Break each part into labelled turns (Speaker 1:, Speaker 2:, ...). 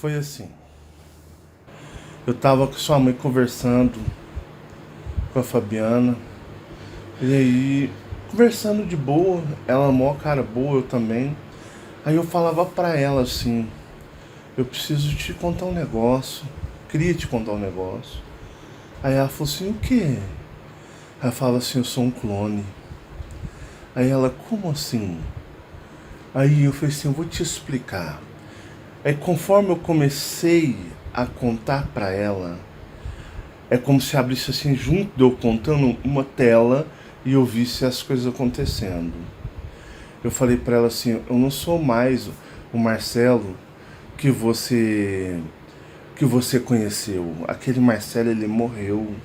Speaker 1: Foi assim. Eu tava com sua mãe conversando com a Fabiana. E aí, conversando de boa, ela mó cara boa, eu também. Aí eu falava pra ela assim, eu preciso te contar um negócio. Queria te contar um negócio. Aí ela falou assim, o quê? Aí eu falava assim, eu sou um clone. Aí ela, como assim? Aí eu falei assim, eu vou te explicar. Aí conforme eu comecei a contar pra ela, é como se abrisse assim, junto de eu contando, uma tela e eu visse as coisas acontecendo. Eu falei pra ela assim, eu não sou mais o Marcelo que você conheceu. Aquele Marcelo, ele morreu.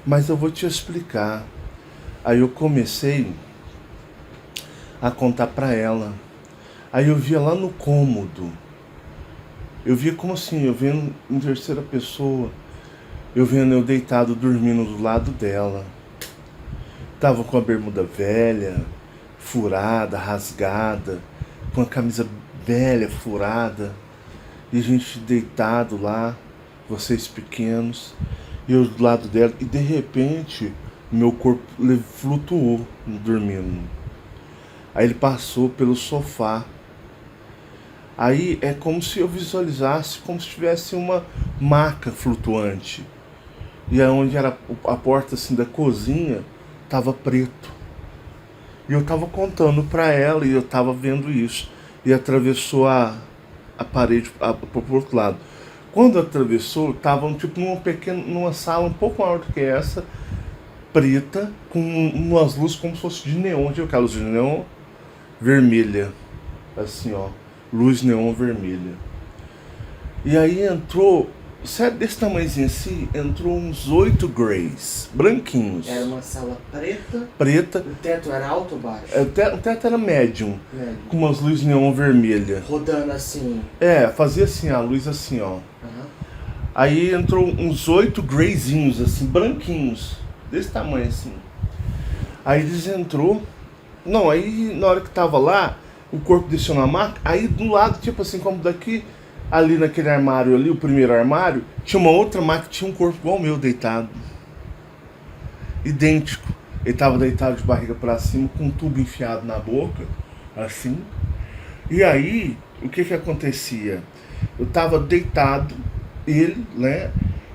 Speaker 1: Mas eu vou te explicar. Aí eu comecei a contar pra ela. Aí eu via lá no cômodo. Eu via como assim, eu vendo em terceira pessoa. Eu vendo eu deitado dormindo do lado dela. Tava com a bermuda velha, furada, rasgada, com a camisa velha, furada. E a gente deitado lá, vocês pequenos, e eu do lado dela. E de repente, meu corpo flutuou dormindo. Aí ele passou pelo sofá. Aí é como se eu visualizasse como se tivesse uma maca flutuante. E aí onde era a porta assim da cozinha, tava preto. E eu tava contando pra ela e eu tava vendo isso. E atravessou a parede pro outro lado. Quando atravessou, tava tipo numa sala um pouco maior do que essa, preta, com umas luzes como se fosse de neon, tinha aquela luz de neon vermelha. Assim, ó. Luz neon vermelha. E aí entrou, sério, desse tamanhozinho assim, entrou uns 8 greys, branquinhos.
Speaker 2: Era uma sala preta.
Speaker 1: Preta.
Speaker 2: O teto era alto ou baixo?
Speaker 1: O teto era médium,
Speaker 2: Médio.
Speaker 1: com umas luzes neon vermelha.
Speaker 2: Rodando assim.
Speaker 1: É, fazia assim, a luz assim, ó.
Speaker 2: Uhum.
Speaker 1: Aí entrou uns 8 greyzinhos, assim, branquinhos, desse tamanho assim. Aí eles entrou. Não, aí na hora que tava lá, o corpo desceu na maca, aí do lado, tipo assim, como daqui, ali naquele armário ali, o primeiro armário, tinha uma outra maca que tinha um corpo igual o meu, deitado. Idêntico. Ele tava deitado de barriga pra cima, com um tubo enfiado na boca, assim. E aí, o que que acontecia? Eu tava deitado, ele, né,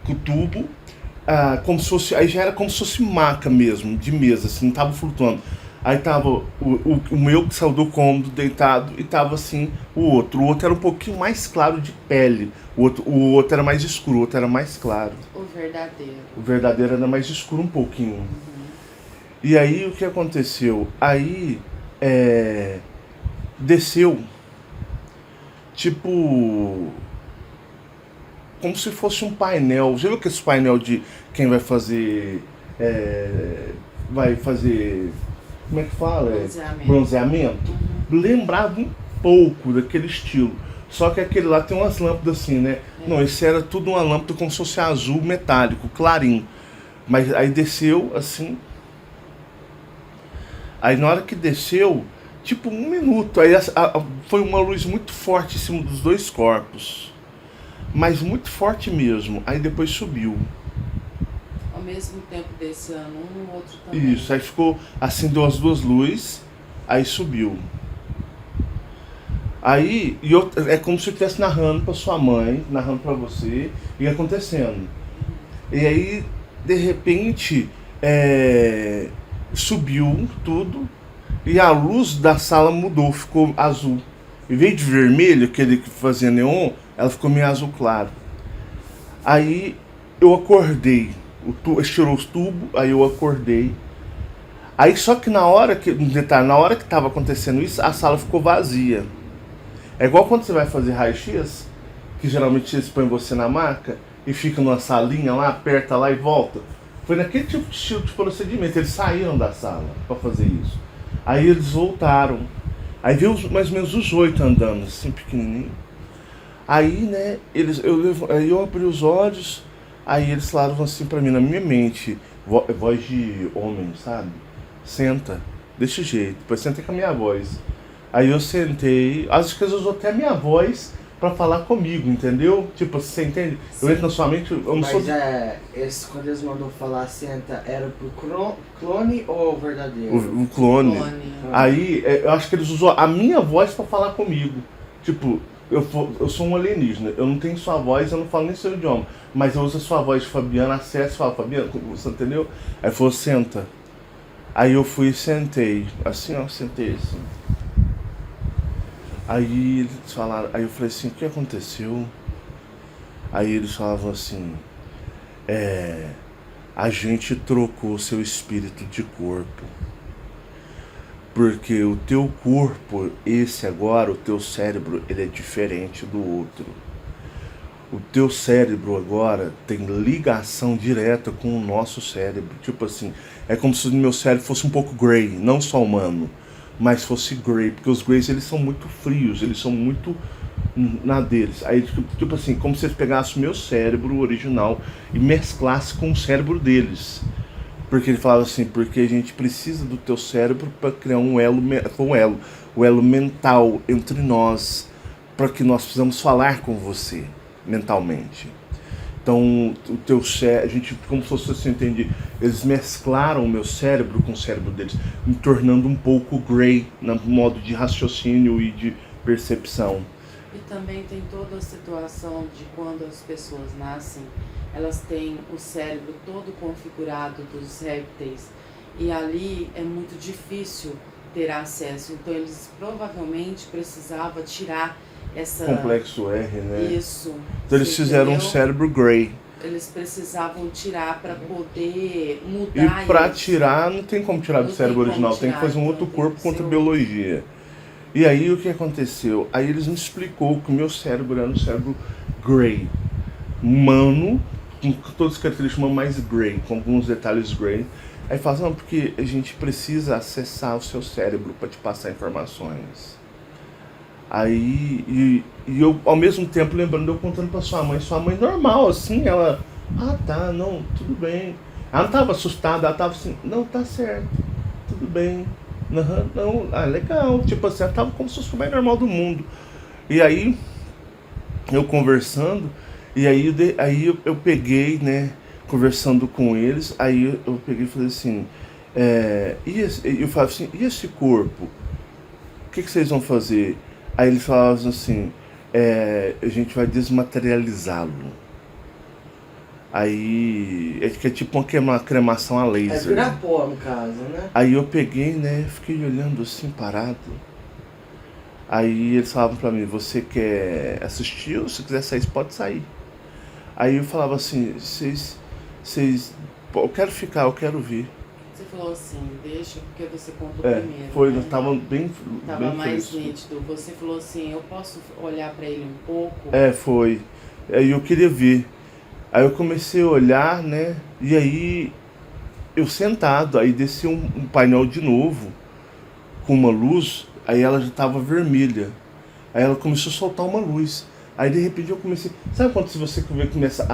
Speaker 1: com o tubo, como se fosse, aí já era como se fosse maca mesmo, de mesa, assim, não tava flutuando. Aí tava o meu que saiu do cômodo deitado e tava assim o outro. O outro era um pouquinho mais claro de pele. O outro era mais escuro, o outro era mais claro.
Speaker 3: O verdadeiro.
Speaker 1: O verdadeiro era mais escuro um pouquinho. E aí o que aconteceu? Aí desceu, tipo, como se fosse um painel. Já viu que esse painel de quem vai fazer. Vai fazer. Como é que fala? Bronzeamento. Lembrava um pouco daquele estilo. Só que aquele lá tem umas lâmpadas assim, né? Não, esse era tudo uma lâmpada como se fosse azul metálico, clarinho. Mas aí desceu assim. Aí na hora que desceu, tipo 1 minuto, aí foi uma luz muito forte em cima dos dois corpos. Mas muito forte mesmo. Aí depois subiu.
Speaker 3: Ao mesmo tempo desse ano, um outro também.
Speaker 1: Isso, aí ficou, acendeu as duas luzes, aí subiu. Aí, é como se eu estivesse narrando pra sua mãe, narrando pra você, e acontecendo. E aí, de repente, subiu tudo, e a luz da sala mudou, ficou azul. Em vez de vermelho, aquele que fazia neon, ela ficou meio azul claro. Aí, eu acordei. Estirou os tubos, aí eu acordei. Aí só que na hora que tava acontecendo isso, a sala ficou vazia. É igual quando você vai fazer raio-x, que geralmente eles põem você na maca e fica numa salinha lá, aperta lá e volta. Foi naquele tipo de estilo de procedimento. Eles saíram da sala pra fazer isso. Aí eles voltaram. Aí viu mais ou menos os 8 andando, assim, pequenininho. Aí, né, eu abri os olhos. Aí eles falaram assim pra mim, na minha mente, voz de homem, sabe? Senta, desse jeito, depois senta com a minha voz. Aí eu sentei, acho que eles usou até a minha voz pra falar comigo, entendeu? Tipo, você entende? Eu
Speaker 3: Sim.
Speaker 1: entro na sua mente, eu não sou...
Speaker 2: Esse, quando eles mandou falar senta, era pro clone ou verdadeiro?
Speaker 1: O clone. Aí, eu acho que eles usam a minha voz pra falar comigo. Tipo, eu sou um alienígena, eu não tenho sua voz, eu não falo nem seu idioma. Mas eu uso a sua voz de Fabiana, acesso e falo, Fabiana, você entendeu? Aí falou, senta. Aí eu fui e sentei. Assim, ó, sentei assim. Aí eles falaram, aí eu falei assim, o que aconteceu? Aí eles falavam assim, a gente trocou seu espírito de corpo. Porque o teu corpo, esse agora, o teu cérebro, ele é diferente do outro. O teu cérebro agora tem ligação direta com o nosso cérebro. Tipo assim, é como se o meu cérebro fosse um pouco grey, não só humano, mas fosse grey. Porque os greys, eles são muito frios, eles são muito na deles. Aí, tipo assim, como se eles pegassem o meu cérebro original e mesclassem com o cérebro deles. Porque ele falava assim, porque a gente precisa do teu cérebro para criar um elo, o elo mental entre nós, para que nós precisamos falar com você mentalmente. Então, o teu cérebro, a gente, como se fosse assim, entende? Eles mesclaram o meu cérebro com o cérebro deles, me tornando um pouco grey no modo de raciocínio e de percepção.
Speaker 3: E também tem toda a situação de quando as pessoas nascem, elas têm o cérebro todo configurado dos répteis e ali é muito difícil ter acesso. Então eles provavelmente precisavam tirar essa...
Speaker 1: Complexo R, né?
Speaker 3: Isso.
Speaker 1: Então eles fizeram um cérebro grey.
Speaker 3: Eles precisavam tirar para poder mudar.
Speaker 1: E para tirar, não tem como tirar do cérebro original, tem que fazer um outro corpo contra biologia. E aí o que aconteceu? Aí eles me explicou que o meu cérebro era um cérebro grey, humano, com todas as características mais grey, com alguns detalhes grey. Aí fala, não, porque a gente precisa acessar o seu cérebro para te passar informações. Aí, e eu ao mesmo tempo lembrando, eu contando para sua mãe normal, assim, ela, tá, não, tudo bem. Ela não tava assustada, ela tava assim, não, tá certo, tudo bem. Não, legal, tipo assim, ela tava como se fosse o mais normal do mundo. E aí, eu conversando, e aí, eu peguei, né, conversando com eles, aí eu peguei e falei assim, eu falava assim, e esse corpo? O que vocês vão fazer? Aí eles falavam assim, a gente vai desmaterializá-lo. Aí, que é tipo uma cremação a laser.
Speaker 2: É virar pó, no caso, né?
Speaker 1: Aí eu peguei, né, fiquei olhando assim, parado. Aí eles falavam pra mim, você quer assistir ou se quiser sair, pode sair. Aí eu falava assim, eu quero ficar, eu quero vir.
Speaker 3: Você falou assim, deixa porque você contou primeiro.
Speaker 1: Foi,
Speaker 3: né?
Speaker 1: Tava bem
Speaker 3: mais
Speaker 1: fresco.
Speaker 3: nítido. Você falou assim, eu posso olhar pra ele um pouco?
Speaker 1: Foi. Aí eu queria ver. Aí eu comecei a olhar, né? E aí eu sentado, aí desci um painel de novo, com uma luz, aí ela já tava vermelha. Aí ela começou a soltar uma luz. Aí de repente eu comecei. Sabe quando você começa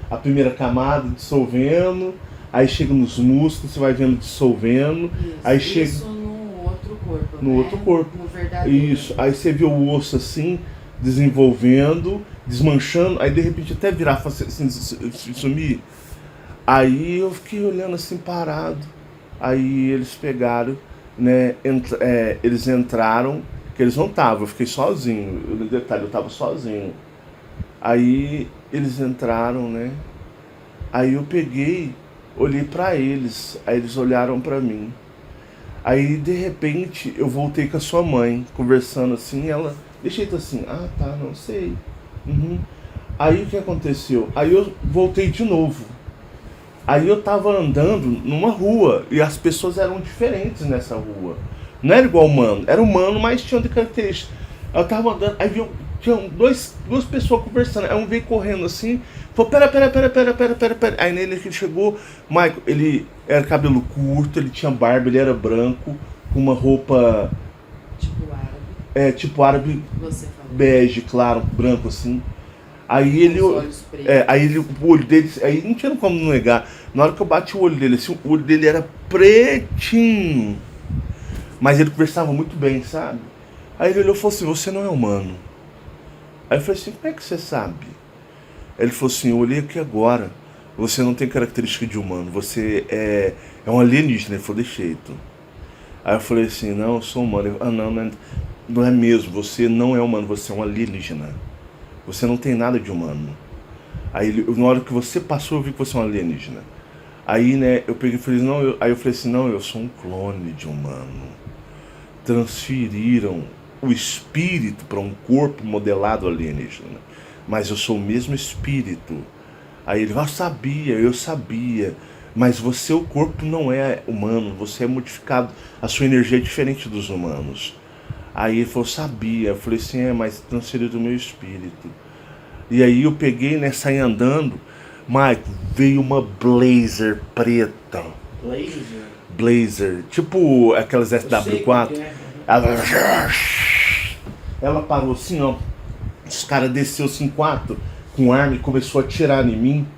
Speaker 1: a primeira camada dissolvendo, aí chega nos músculos, você vai vendo dissolvendo,
Speaker 3: Isso,
Speaker 1: aí chega.
Speaker 3: Isso no outro corpo.
Speaker 1: No outro corpo.
Speaker 3: No verdadeiro.
Speaker 1: Isso. Aí você vê o osso assim, desenvolvendo, desmanchando, aí de repente até virar assim, sumir. Aí eu fiquei olhando assim parado. Aí eles pegaram, né? Eles entraram, que eles não estavam, eu fiquei sozinho. No detalhe, eu tava sozinho. Aí eles entraram, né? Aí eu peguei, olhei pra eles, aí eles olharam pra mim. Aí de repente eu voltei com a sua mãe, conversando assim, ela, deixa eu assim, tá, não sei. Aí o que aconteceu? Aí eu voltei de novo. Aí eu tava andando numa rua e as pessoas eram diferentes nessa rua. Não era igual humano, era humano, mas tinha de características. Eu tava andando, aí tinha duas pessoas conversando. Aí um veio correndo assim, falou, pera. Aí nele que ele chegou, Michael, ele era cabelo curto, ele tinha barba, ele era branco, com uma roupa...
Speaker 3: Tipo árabe.
Speaker 1: Tipo árabe,
Speaker 3: Você falou.
Speaker 1: bege, claro, branco assim. Aí ele,
Speaker 3: Os olhos pretos.
Speaker 1: o olho dele, aí não tinha como negar. Na hora que eu bati o olho dele, assim, o olho dele era pretinho. Mas ele conversava muito bem, sabe? Aí ele olhou e falou assim, você não é humano. Aí eu falei assim, como é que você sabe? Ele falou assim, eu olhei aqui agora, você não tem característica de humano, você é um alienígena. Ele falou, de jeito. Aí eu falei assim, não, eu sou humano. Ele falou, não é mesmo, você não é humano, você é um alienígena. Você não tem nada de humano. Aí na hora que você passou, eu vi que você é um alienígena. Aí, né, eu peguei e falei, aí eu falei assim, não, eu sou um clone de humano. Transferiram o espírito para um corpo modelado alienígena. Mas eu sou o mesmo espírito. Aí ele, eu sabia. Mas você, o corpo não é humano, você é modificado. A sua energia é diferente dos humanos. Aí ele falou, sabia. Eu falei assim, mas transferiu do meu espírito. E aí eu peguei, né, saí andando. Mike, veio uma Blazer preta. Blazer, tipo aquelas SW4. Ela parou assim, ó. Os caras desceu assim, 4 com arma e começou a atirar em mim.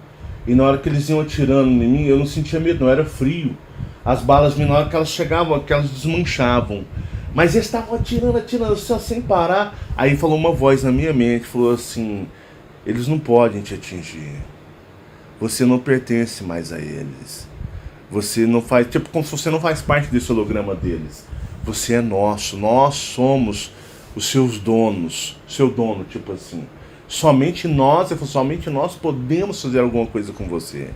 Speaker 1: E na hora que eles iam atirando em mim, eu não sentia medo, não, era frio. As balas, na hora que elas chegavam, que elas desmanchavam. Mas eles estavam atirando, só sem parar. Aí falou uma voz na minha mente, falou assim, eles não podem te atingir. Você não pertence mais a eles. Você não faz, tipo como se você não faz parte desse holograma deles. Você é nosso, nós somos os seus donos, seu dono, tipo assim. Somente nós podemos fazer alguma coisa com você.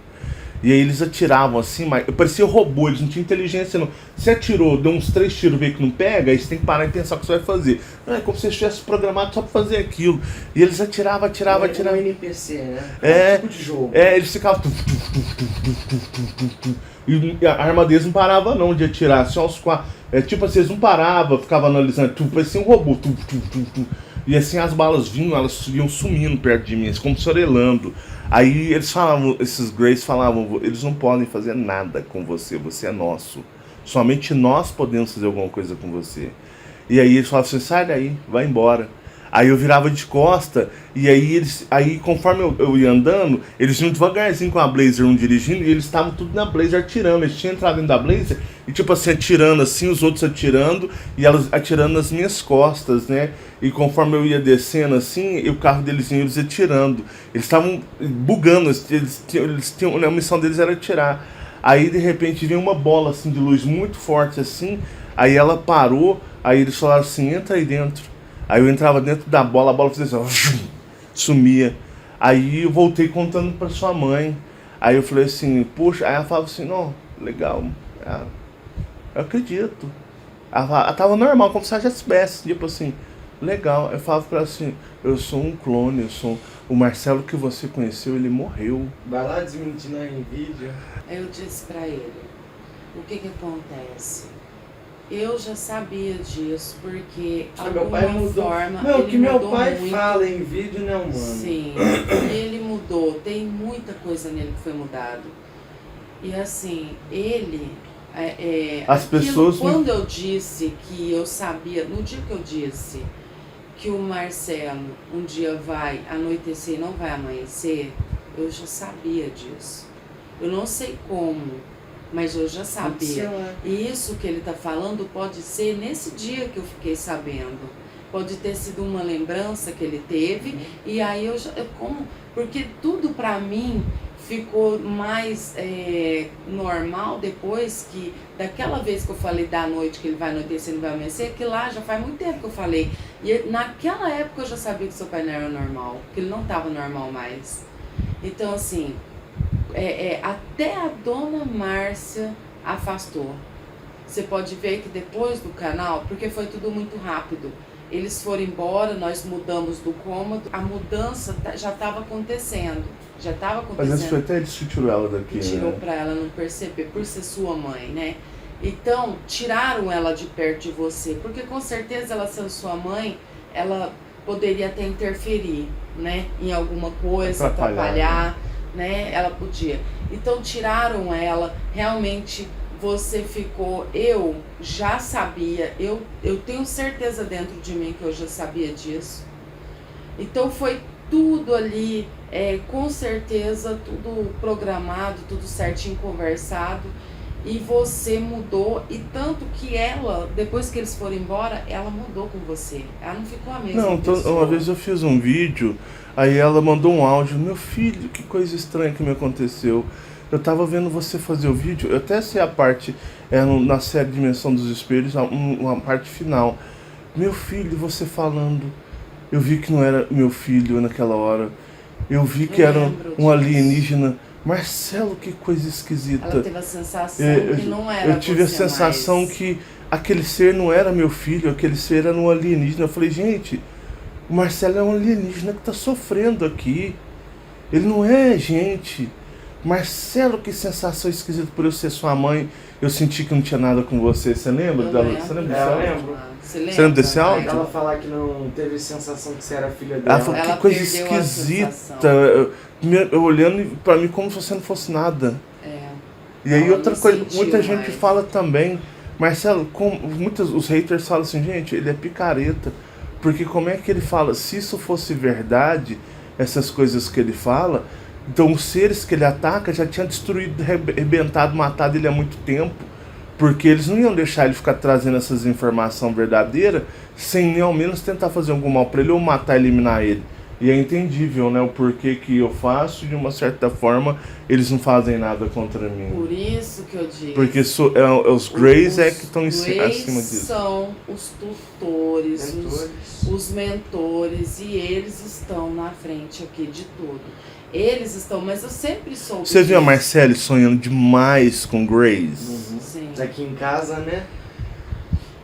Speaker 1: E aí eles atiravam assim, mas parecia robô, eles não tinham inteligência não. Você atirou, deu uns 3 tiros, veio que não pega, aí você tem que parar e pensar o que você vai fazer. Não, é como se você estivesse programado só pra fazer aquilo. E eles atiravam.
Speaker 2: Um NPC, né? Tipo de jogo.
Speaker 1: Eles ficavam. E a arma deles não parava não de atirar, só os 4. Tipo assim, eles não paravam, ficavam analisando, parecia um robô. E assim as balas vinham, elas iam sumindo perto de mim, como sorelando. Aí eles falavam, esses Greys falavam, eles não podem fazer nada com você, você é nosso. Somente nós podemos fazer alguma coisa com você. E aí eles falavam assim, sai daí, vai embora. Aí eu virava de costa, e aí conforme eu ia andando, eles iam devagarzinho com a Blazer, um dirigindo, e eles estavam tudo na Blazer atirando. Eles tinham entrado dentro da Blazer, e tipo assim, atirando assim, os outros atirando, e elas atirando nas minhas costas, né? E conforme eu ia descendo assim, e o carro deles ia eles atirando. Eles estavam bugando, eles tinham, a missão deles era atirar. Aí de repente veio uma bola assim de luz muito forte assim, aí ela parou, aí eles falaram assim, entra aí dentro. Aí eu entrava dentro da bola, a bola fazia assim, sumia. Aí eu voltei contando pra sua mãe. Aí eu falei assim, poxa, aí ela falava assim, não, legal, eu acredito. Ela tava normal, como se ela já soubesse, tipo assim, legal. Eu falava pra ela assim, eu sou um clone, o Marcelo que você conheceu, ele morreu.
Speaker 2: Vai lá desmentindo em vídeo.
Speaker 3: Eu disse pra ele, o que acontece? Eu já sabia disso, porque
Speaker 2: meu pai mudou.
Speaker 3: forma
Speaker 2: Não, o que meu pai
Speaker 3: muito.
Speaker 2: Fala em vídeo não, mano.
Speaker 3: Sim, ele mudou, tem muita coisa nele que foi mudado. E assim, ele...
Speaker 1: As pessoas...
Speaker 3: Quando eu disse que eu sabia, no dia que eu disse que o Marcelo um dia vai anoitecer e não vai amanhecer, eu já sabia disso. Eu não sei como, mas eu já sabia. E isso que ele está falando pode ser nesse dia que eu fiquei sabendo. Pode ter sido uma lembrança que ele teve. E aí porque tudo para mim ficou mais normal depois que, daquela vez que eu falei da noite que ele vai anoitecer e não vai amanhecer, que lá já faz muito tempo que eu falei. E naquela época eu já sabia que seu pai não era normal, que ele não estava normal mais. Então assim... até a dona Márcia afastou. Você pode ver que depois do canal, porque foi tudo muito rápido, eles foram embora, nós mudamos do cômodo, a mudança já estava acontecendo.
Speaker 1: Mas acho que foi até eles que tirou ela daqui,
Speaker 3: tirou,
Speaker 1: né?
Speaker 3: Pra ela não perceber, por ser sua mãe, né? Então, tiraram ela de perto de você, porque com certeza ela sendo sua mãe, ela poderia até interferir, né? Em alguma coisa, atrapalhar. Né? Ela podia. Então tiraram ela, realmente você ficou, eu já sabia, eu tenho certeza dentro de mim que eu já sabia disso. Então foi tudo ali, com certeza, tudo programado, tudo certinho, conversado. E você mudou, e tanto que ela, depois que eles foram embora, ela mudou com você. Ela não ficou a mesma
Speaker 1: Não,
Speaker 3: pessoa.
Speaker 1: uma vez eu fiz um vídeo, aí ela mandou um áudio, meu filho, que coisa estranha que me aconteceu. Eu tava vendo você fazer o vídeo, eu até sei a parte, na série Dimensão dos Espelhos, uma parte final. Meu filho, você falando, eu vi que não era meu filho naquela hora. Eu vi que era um alienígena. Marcelo, que coisa esquisita.
Speaker 3: Ela teve a sensação que não era
Speaker 1: Eu tive a
Speaker 3: você
Speaker 1: sensação
Speaker 3: mais.
Speaker 1: que aquele ser não era meu filho, aquele ser era um alienígena. Eu falei, gente, o Marcelo é um alienígena que tá sofrendo aqui. Ele não é gente. Marcelo, que sensação esquisita por eu ser sua mãe. Eu senti que não tinha nada com você. Você lembra dela? Você lembra desse
Speaker 2: Eu
Speaker 1: áudio?
Speaker 2: lembro.
Speaker 3: Você lembra?
Speaker 1: Você lembra desse áudio?
Speaker 2: Ela falar que não teve sensação que você era filha
Speaker 1: Ela
Speaker 2: dela.
Speaker 1: falou,
Speaker 3: Ela
Speaker 1: que coisa
Speaker 3: perdeu a
Speaker 1: esquisita.
Speaker 3: sensação.
Speaker 1: Eu olhando pra mim como se você não fosse nada.
Speaker 3: É.
Speaker 1: E aí
Speaker 3: Ela
Speaker 1: outra
Speaker 3: não
Speaker 1: coisa,
Speaker 3: sentiu
Speaker 1: muita gente
Speaker 3: mais.
Speaker 1: fala também, Marcelo, os haters falam assim, gente, ele é picareta. Porque como é que ele fala? Se isso fosse verdade, essas coisas que ele fala, então os seres que ele ataca já tinham destruído, arrebentado, matado ele há muito tempo. Porque eles não iam deixar ele ficar trazendo essas informações verdadeiras sem nem ao menos tentar fazer algum mal pra ele ou matar, eliminar ele. E é entendível, né, o porquê que eu faço e de uma certa forma eles não fazem nada contra mim.
Speaker 3: Por isso que eu disse.
Speaker 1: Porque os Greys que estão acima disso.
Speaker 3: São os tutores,
Speaker 2: Mentores.
Speaker 3: os mentores, e eles estão na frente aqui de tudo. Eles estão, mas eu sempre soube
Speaker 1: Você viu a
Speaker 3: disso.
Speaker 1: Marcele sonhando demais com Greys?
Speaker 2: Uhum.
Speaker 3: Sim.
Speaker 2: Aqui em casa, né?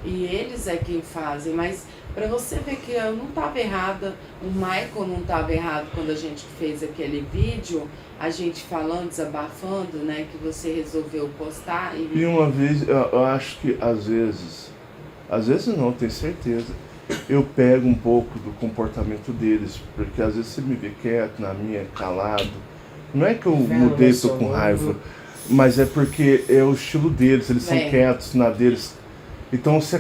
Speaker 3: E eles é quem fazem, mas pra você ver que eu não estava errada, o Michael não estava errado quando a gente fez aquele vídeo, a gente falando, desabafando, né, que você resolveu postar
Speaker 1: E uma vez, eu acho que às vezes não, tenho certeza, eu pego um pouco do comportamento deles, porque às vezes você me vê quieto, na minha, calado. Não é que eu mudei, tô com raiva, mas é porque é o estilo deles, eles são quietos na deles. Então você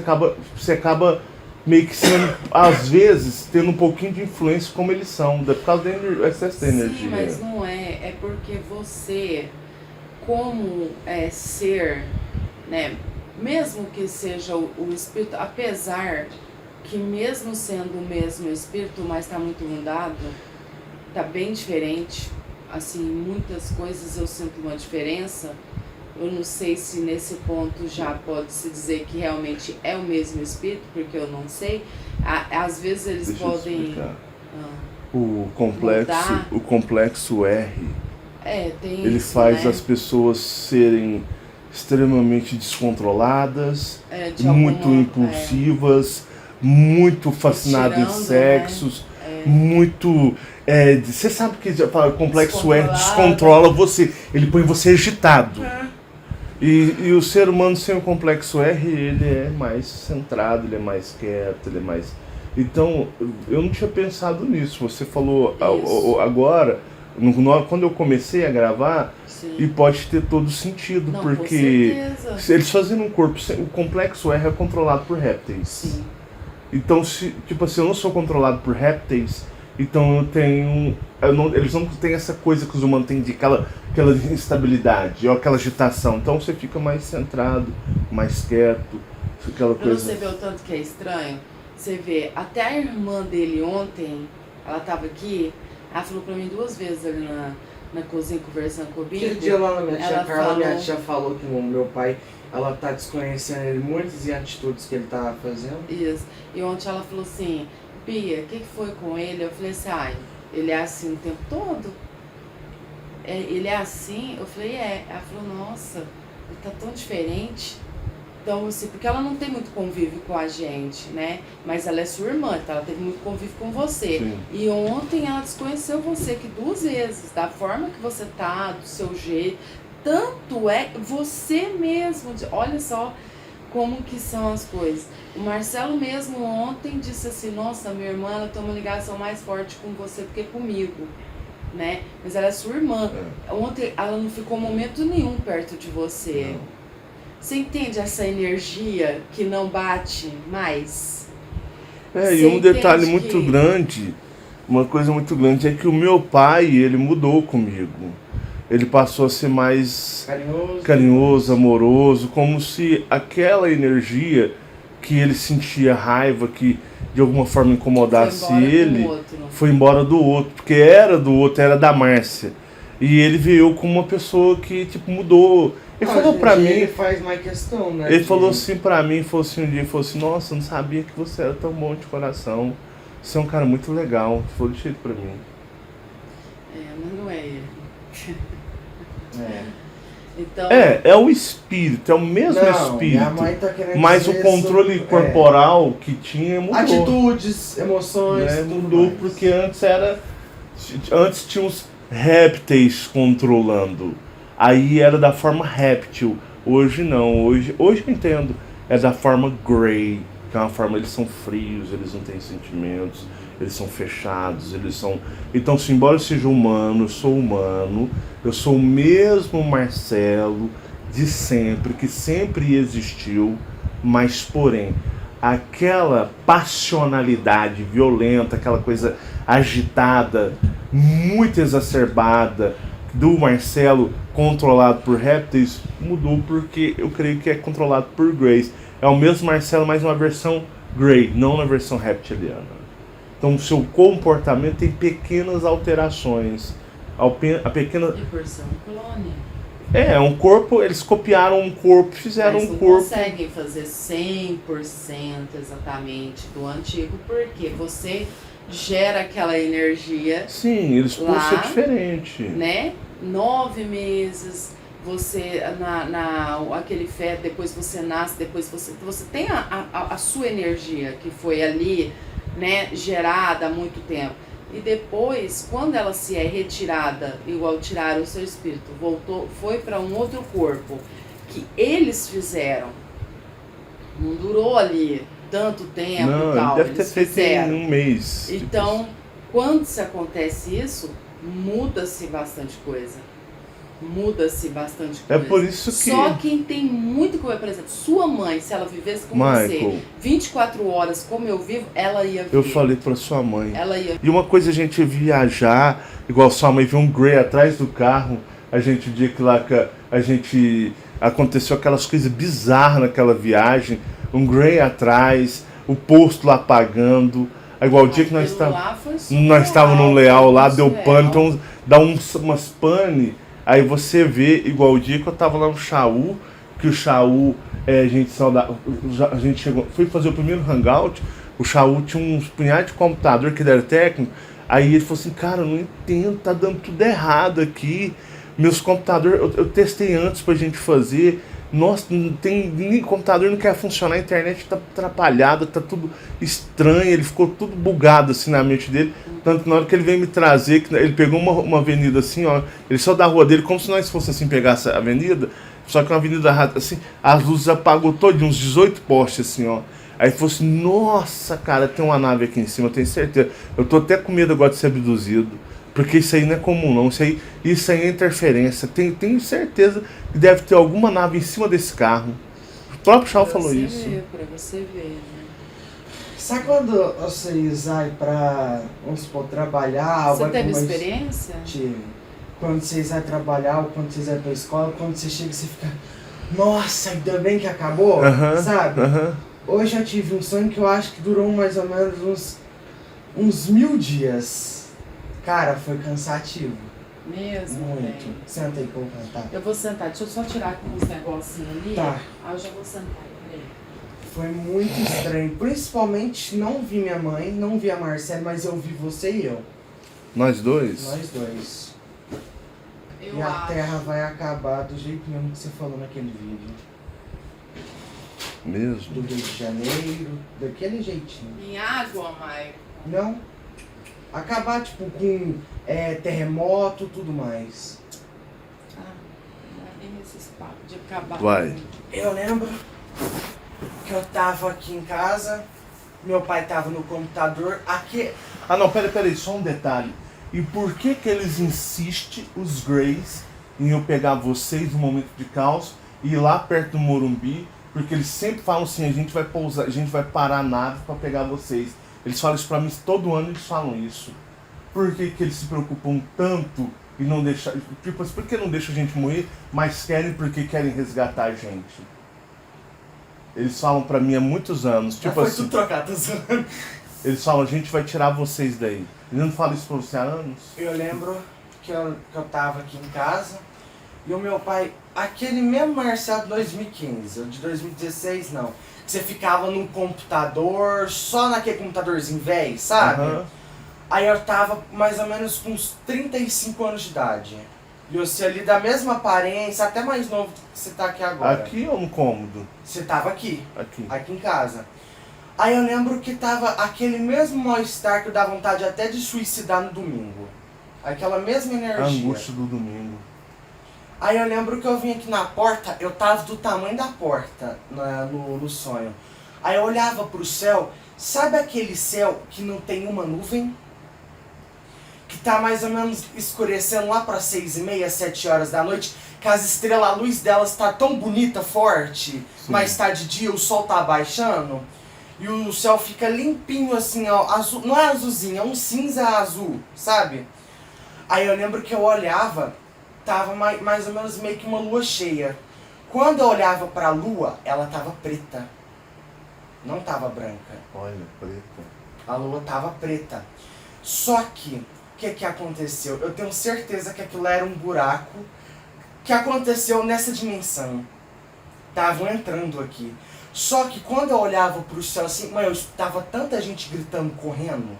Speaker 1: acaba meio que sendo, às vezes, tendo um pouquinho de influência como eles são, por causa do excesso de energia.
Speaker 3: Sim, mas não é porque você, como ser, né, mesmo que seja o espírito, apesar que mesmo sendo o mesmo espírito, mas tá muito mudado, tá bem diferente, assim, muitas coisas eu sinto uma diferença. Eu não sei se nesse ponto já pode-se dizer que realmente é o mesmo espírito, porque eu não sei. Às vezes eles
Speaker 1: Deixa eu
Speaker 3: podem...
Speaker 1: explicar.
Speaker 3: mudar.
Speaker 1: O complexo R,
Speaker 3: tem
Speaker 1: ele
Speaker 3: isso,
Speaker 1: faz
Speaker 3: né?
Speaker 1: as pessoas serem extremamente descontroladas,
Speaker 3: De
Speaker 1: muito
Speaker 3: alguma-
Speaker 1: impulsivas, muito fascinadas em
Speaker 3: Tirando,
Speaker 1: sexos,
Speaker 3: né?
Speaker 1: muito... você sabe que já fala, o complexo R
Speaker 3: Descontrolado.
Speaker 1: descontrola você, ele põe você agitado. E o ser humano sem o complexo R, ele é mais centrado, ele é mais quieto, ele é mais... Então, eu não tinha pensado nisso. Você falou
Speaker 3: Isso.
Speaker 1: agora, quando eu comecei a gravar,
Speaker 3: Sim.
Speaker 1: e pode ter todo sentido,
Speaker 3: Não,
Speaker 1: porque
Speaker 3: com certeza.
Speaker 1: se eles fazendo um corpo, o complexo R é controlado por répteis.
Speaker 3: Sim.
Speaker 1: Então, se eu não sou controlado por répteis, então eles não têm essa coisa que os humanos têm de aquela instabilidade, ou aquela agitação. Então você fica mais centrado, mais quieto, aquela
Speaker 3: Pra
Speaker 1: coisa.
Speaker 3: você ver o tanto que é estranho, você vê, até a irmã dele ontem, ela tava aqui, ela falou pra mim 2 vezes ali na cozinha conversando comigo.
Speaker 2: Aquele dia lá na minha tia
Speaker 3: Ela
Speaker 2: Carla, minha
Speaker 3: falou-
Speaker 2: tia falou que o meu pai, ela tá desconhecendo ele muitas e atitudes que ele tá fazendo.
Speaker 3: Isso. E ontem ela falou assim, Pia, o que foi com ele? Eu falei assim, ele é assim o tempo todo? Ele é assim? Eu falei, Ela falou, nossa, ele tá tão diferente. Então, assim, porque ela não tem muito convívio com a gente, né? Mas ela é sua irmã, então ela teve muito convívio com você.
Speaker 1: Sim.
Speaker 3: E ontem ela desconheceu você que 2 vezes, da forma que você tá, do seu jeito. Tanto é você mesmo, olha só como que são as coisas. O Marcelo mesmo ontem disse assim, nossa, minha irmã, ela tem uma ligação mais forte com você do que comigo, né? Mas ela é sua irmã. Ontem ela não ficou momento nenhum perto de você.
Speaker 1: Não.
Speaker 3: Você entende essa energia que não bate mais?
Speaker 1: E
Speaker 3: Você
Speaker 1: um detalhe
Speaker 3: entende
Speaker 1: muito
Speaker 3: que-
Speaker 1: grande, uma coisa muito grande, é que o meu pai, ele mudou comigo. Ele passou a ser mais
Speaker 2: Carinhoso.
Speaker 1: carinhoso, amoroso, como se aquela energia que ele sentia raiva, que de alguma forma incomodasse
Speaker 3: Foi embora com
Speaker 1: ele,
Speaker 3: o outro.
Speaker 1: foi embora do outro, porque era do outro, era da Márcia. E ele veio como uma pessoa que, tipo, mudou. Ele
Speaker 2: Ah,
Speaker 1: falou
Speaker 2: hoje em
Speaker 1: pra
Speaker 2: dia
Speaker 1: mim,
Speaker 2: Ele faz mais questão, né?
Speaker 1: ele
Speaker 2: de-
Speaker 1: falou assim pra mim, falou assim um dia, falou assim, nossa, eu não sabia que você era tão bom de coração. Você é um cara muito legal. Ele falou de jeito pra mim.
Speaker 3: Mas não é ele.
Speaker 2: É.
Speaker 3: Então,
Speaker 1: É o espírito, é o mesmo
Speaker 2: Não,
Speaker 1: espírito.
Speaker 2: minha mãe tá querendo
Speaker 1: Mas o
Speaker 2: dizer
Speaker 1: controle
Speaker 2: sobre-
Speaker 1: corporal que tinha mudou.
Speaker 2: Atitudes, emoções,
Speaker 1: Né?
Speaker 2: tudo
Speaker 1: Mudou
Speaker 2: mais.
Speaker 1: porque antes tinha os répteis controlando. Aí era da forma réptil. Hoje não. Hoje eu entendo. É da forma Grey. Que é uma forma, eles são frios, eles não têm sentimentos, eles são fechados, eles são. Então, se embora eu seja humano, eu sou o mesmo Marcelo de sempre, que sempre existiu, mas porém, aquela passionalidade violenta, aquela coisa agitada, muito exacerbada do Marcelo controlado por répteis mudou porque eu creio que é controlado por Grace. É o mesmo Marcelo, mas uma versão Grey, não na versão reptiliana. Então o seu comportamento tem pequenas alterações. A pequena.
Speaker 3: e por ser um clone.
Speaker 1: É um corpo, eles copiaram um corpo, fizeram
Speaker 3: Mas
Speaker 1: um
Speaker 3: não
Speaker 1: corpo.
Speaker 3: conseguem fazer 100% exatamente do antigo, porque você gera aquela energia,
Speaker 1: Sim, eles podem
Speaker 3: Lá,
Speaker 1: ser diferente.
Speaker 3: né? 9 meses, você aquele feto, depois você nasce, depois você tem a sua energia que foi ali, né, gerada há muito tempo. E depois, quando ela se é retirada, igual tiraram o seu espírito, voltou, foi para um outro corpo que eles fizeram. Não durou ali tanto tempo
Speaker 1: Não,
Speaker 3: e
Speaker 1: ele
Speaker 3: tal.
Speaker 1: deve ter
Speaker 3: Eles
Speaker 1: feito
Speaker 3: fizeram.
Speaker 1: em um mês.
Speaker 3: Então, quando se acontece isso, muda-se bastante coisa. Muda-se bastante
Speaker 1: É
Speaker 3: coisa.
Speaker 1: por isso que.
Speaker 3: Só quem tem muito que ver, por exemplo, sua mãe, se ela vivesse com
Speaker 1: Michael,
Speaker 3: você 24 horas como eu vivo, ela ia ver.
Speaker 1: eu falei pra sua mãe.
Speaker 3: Ela ia
Speaker 1: E uma coisa a gente viajar, igual sua mãe viu um Grey atrás do carro, a gente dia que lá que a gente aconteceu aquelas coisas bizarras naquela viagem, um Grey atrás, o posto lá apagando, igual o dia que nós estávamos no Leal lá, deu pane, então dá umas pane, aí você vê, igual o dia que eu tava lá no Chaú, que o Chaú, a gente chegou, foi fazer o primeiro hangout, o Chaú tinha uns punhados de computador que ele era técnico, aí ele falou assim, cara, eu não entendo, tá dando tudo errado aqui, meus computadores, eu testei antes pra gente fazer, nossa, não tem computador não quer funcionar, a internet tá atrapalhada, tá tudo estranho, ele ficou tudo bugado assim na mente dele, tanto que na hora que ele veio me trazer, que ele pegou uma avenida assim, ó, ele saiu da rua dele, como se nós fosse assim pegar essa avenida, só que uma avenida assim, as luzes apagou todo, uns 18 postes assim, ó. Aí falou assim, nossa, cara, tem uma nave aqui em cima, eu tenho certeza. Eu tô até com medo agora de ser abduzido. Porque isso aí não é comum não, isso aí é interferência. Tenho certeza que deve ter alguma nave em cima desse carro. O próprio Shaw falou isso.
Speaker 3: Pra você ver, né?
Speaker 2: Sabe quando vocês vai pra, vamos supor, trabalhar?
Speaker 3: Você
Speaker 2: vai
Speaker 3: teve
Speaker 2: pra uma
Speaker 3: experiência?
Speaker 2: Tive. Quando vocês vão trabalhar ou quando vocês vão pra escola, quando você chega você fica, nossa, ainda bem que acabou, sabe? Hoje eu tive um sonho que eu acho que durou mais ou menos uns 1000 dias. Cara, foi cansativo.
Speaker 3: Mesmo?
Speaker 2: Muito.
Speaker 3: Bem.
Speaker 2: Senta aí que eu vou cantar.
Speaker 3: Eu vou sentar, deixa eu só tirar uns negocinhos ali.
Speaker 2: Tá.
Speaker 3: Aí eu já vou sentar, peraí.
Speaker 2: Foi muito estranho. Principalmente não vi minha mãe, não vi a Marcela, mas eu vi você e eu.
Speaker 1: Nós dois?
Speaker 2: Nós dois.
Speaker 3: Eu
Speaker 2: E a
Speaker 3: acho.
Speaker 2: Terra vai acabar do jeito mesmo que você falou naquele vídeo.
Speaker 1: Mesmo?
Speaker 2: Do Rio de Janeiro, daquele jeitinho.
Speaker 3: Em água, Maicon?
Speaker 2: Não. Acabar, tipo, com terremoto, tudo mais.
Speaker 3: Ah, não é nem esses papos de acabar.
Speaker 1: Vai.
Speaker 2: Eu lembro que eu tava aqui em casa, meu pai tava no computador, aqui...
Speaker 1: Ah não, peraí, só um detalhe. E por que eles insistem, os Greys, em eu pegar vocês no momento de caos e ir lá perto do Morumbi? Porque eles sempre falam assim, a gente vai pousar, a gente vai parar a nave pra pegar vocês. Eles falam isso pra mim, todo ano eles falam isso. Por que eles se preocupam tanto e não deixar... Tipo, por que não deixa a gente morrer, mas querem porque querem resgatar a gente? Eles falam pra mim há muitos anos, tipo
Speaker 2: foi
Speaker 1: assim...
Speaker 2: tudo trocado.
Speaker 1: Eles falam, a gente vai tirar vocês daí. Ele não fala isso pra você há anos?
Speaker 2: Eu lembro que eu tava aqui em casa e o meu pai, aquele mesmo Marcelo de 2015, o de 2016 não. Que você ficava num computador, só naquele computadorzinho velho, sabe?
Speaker 1: Aham.
Speaker 2: Aí eu tava mais ou menos com uns 35 anos de idade. E você ali da mesma aparência, até mais novo do que você tá aqui agora.
Speaker 1: Aqui ou no cômodo?
Speaker 2: Você tava aqui,
Speaker 1: Aqui.
Speaker 2: aqui em casa. Aí eu lembro que tava aquele mesmo mal-estar que dá vontade até de suicidar no domingo. Aquela mesma
Speaker 1: A
Speaker 2: energia.
Speaker 1: angústia do domingo.
Speaker 2: Aí eu lembro que eu vim aqui na porta, eu tava do tamanho da porta no sonho. Aí eu olhava pro céu, sabe aquele céu que não tem uma nuvem? Que tá mais ou menos escurecendo lá para 6h30, 7 horas da noite, que as estrelas, a luz delas tá tão bonita, forte,
Speaker 1: Sim.
Speaker 2: mas tá de dia, o sol tá baixando, e o céu fica limpinho assim, ó, azul, não é azulzinho, é um cinza azul, sabe? Aí eu lembro que eu olhava, tava mais ou menos meio que uma lua cheia. Quando eu olhava pra lua, ela tava preta, não tava branca.
Speaker 1: Olha, preta.
Speaker 2: A lua tava preta. Só que, o que aconteceu? Eu tenho certeza que aquilo era um buraco que aconteceu nessa dimensão. Estavam entrando aqui. Só que quando eu olhava pro céu assim, mãe, eu escutava tanta gente gritando, correndo.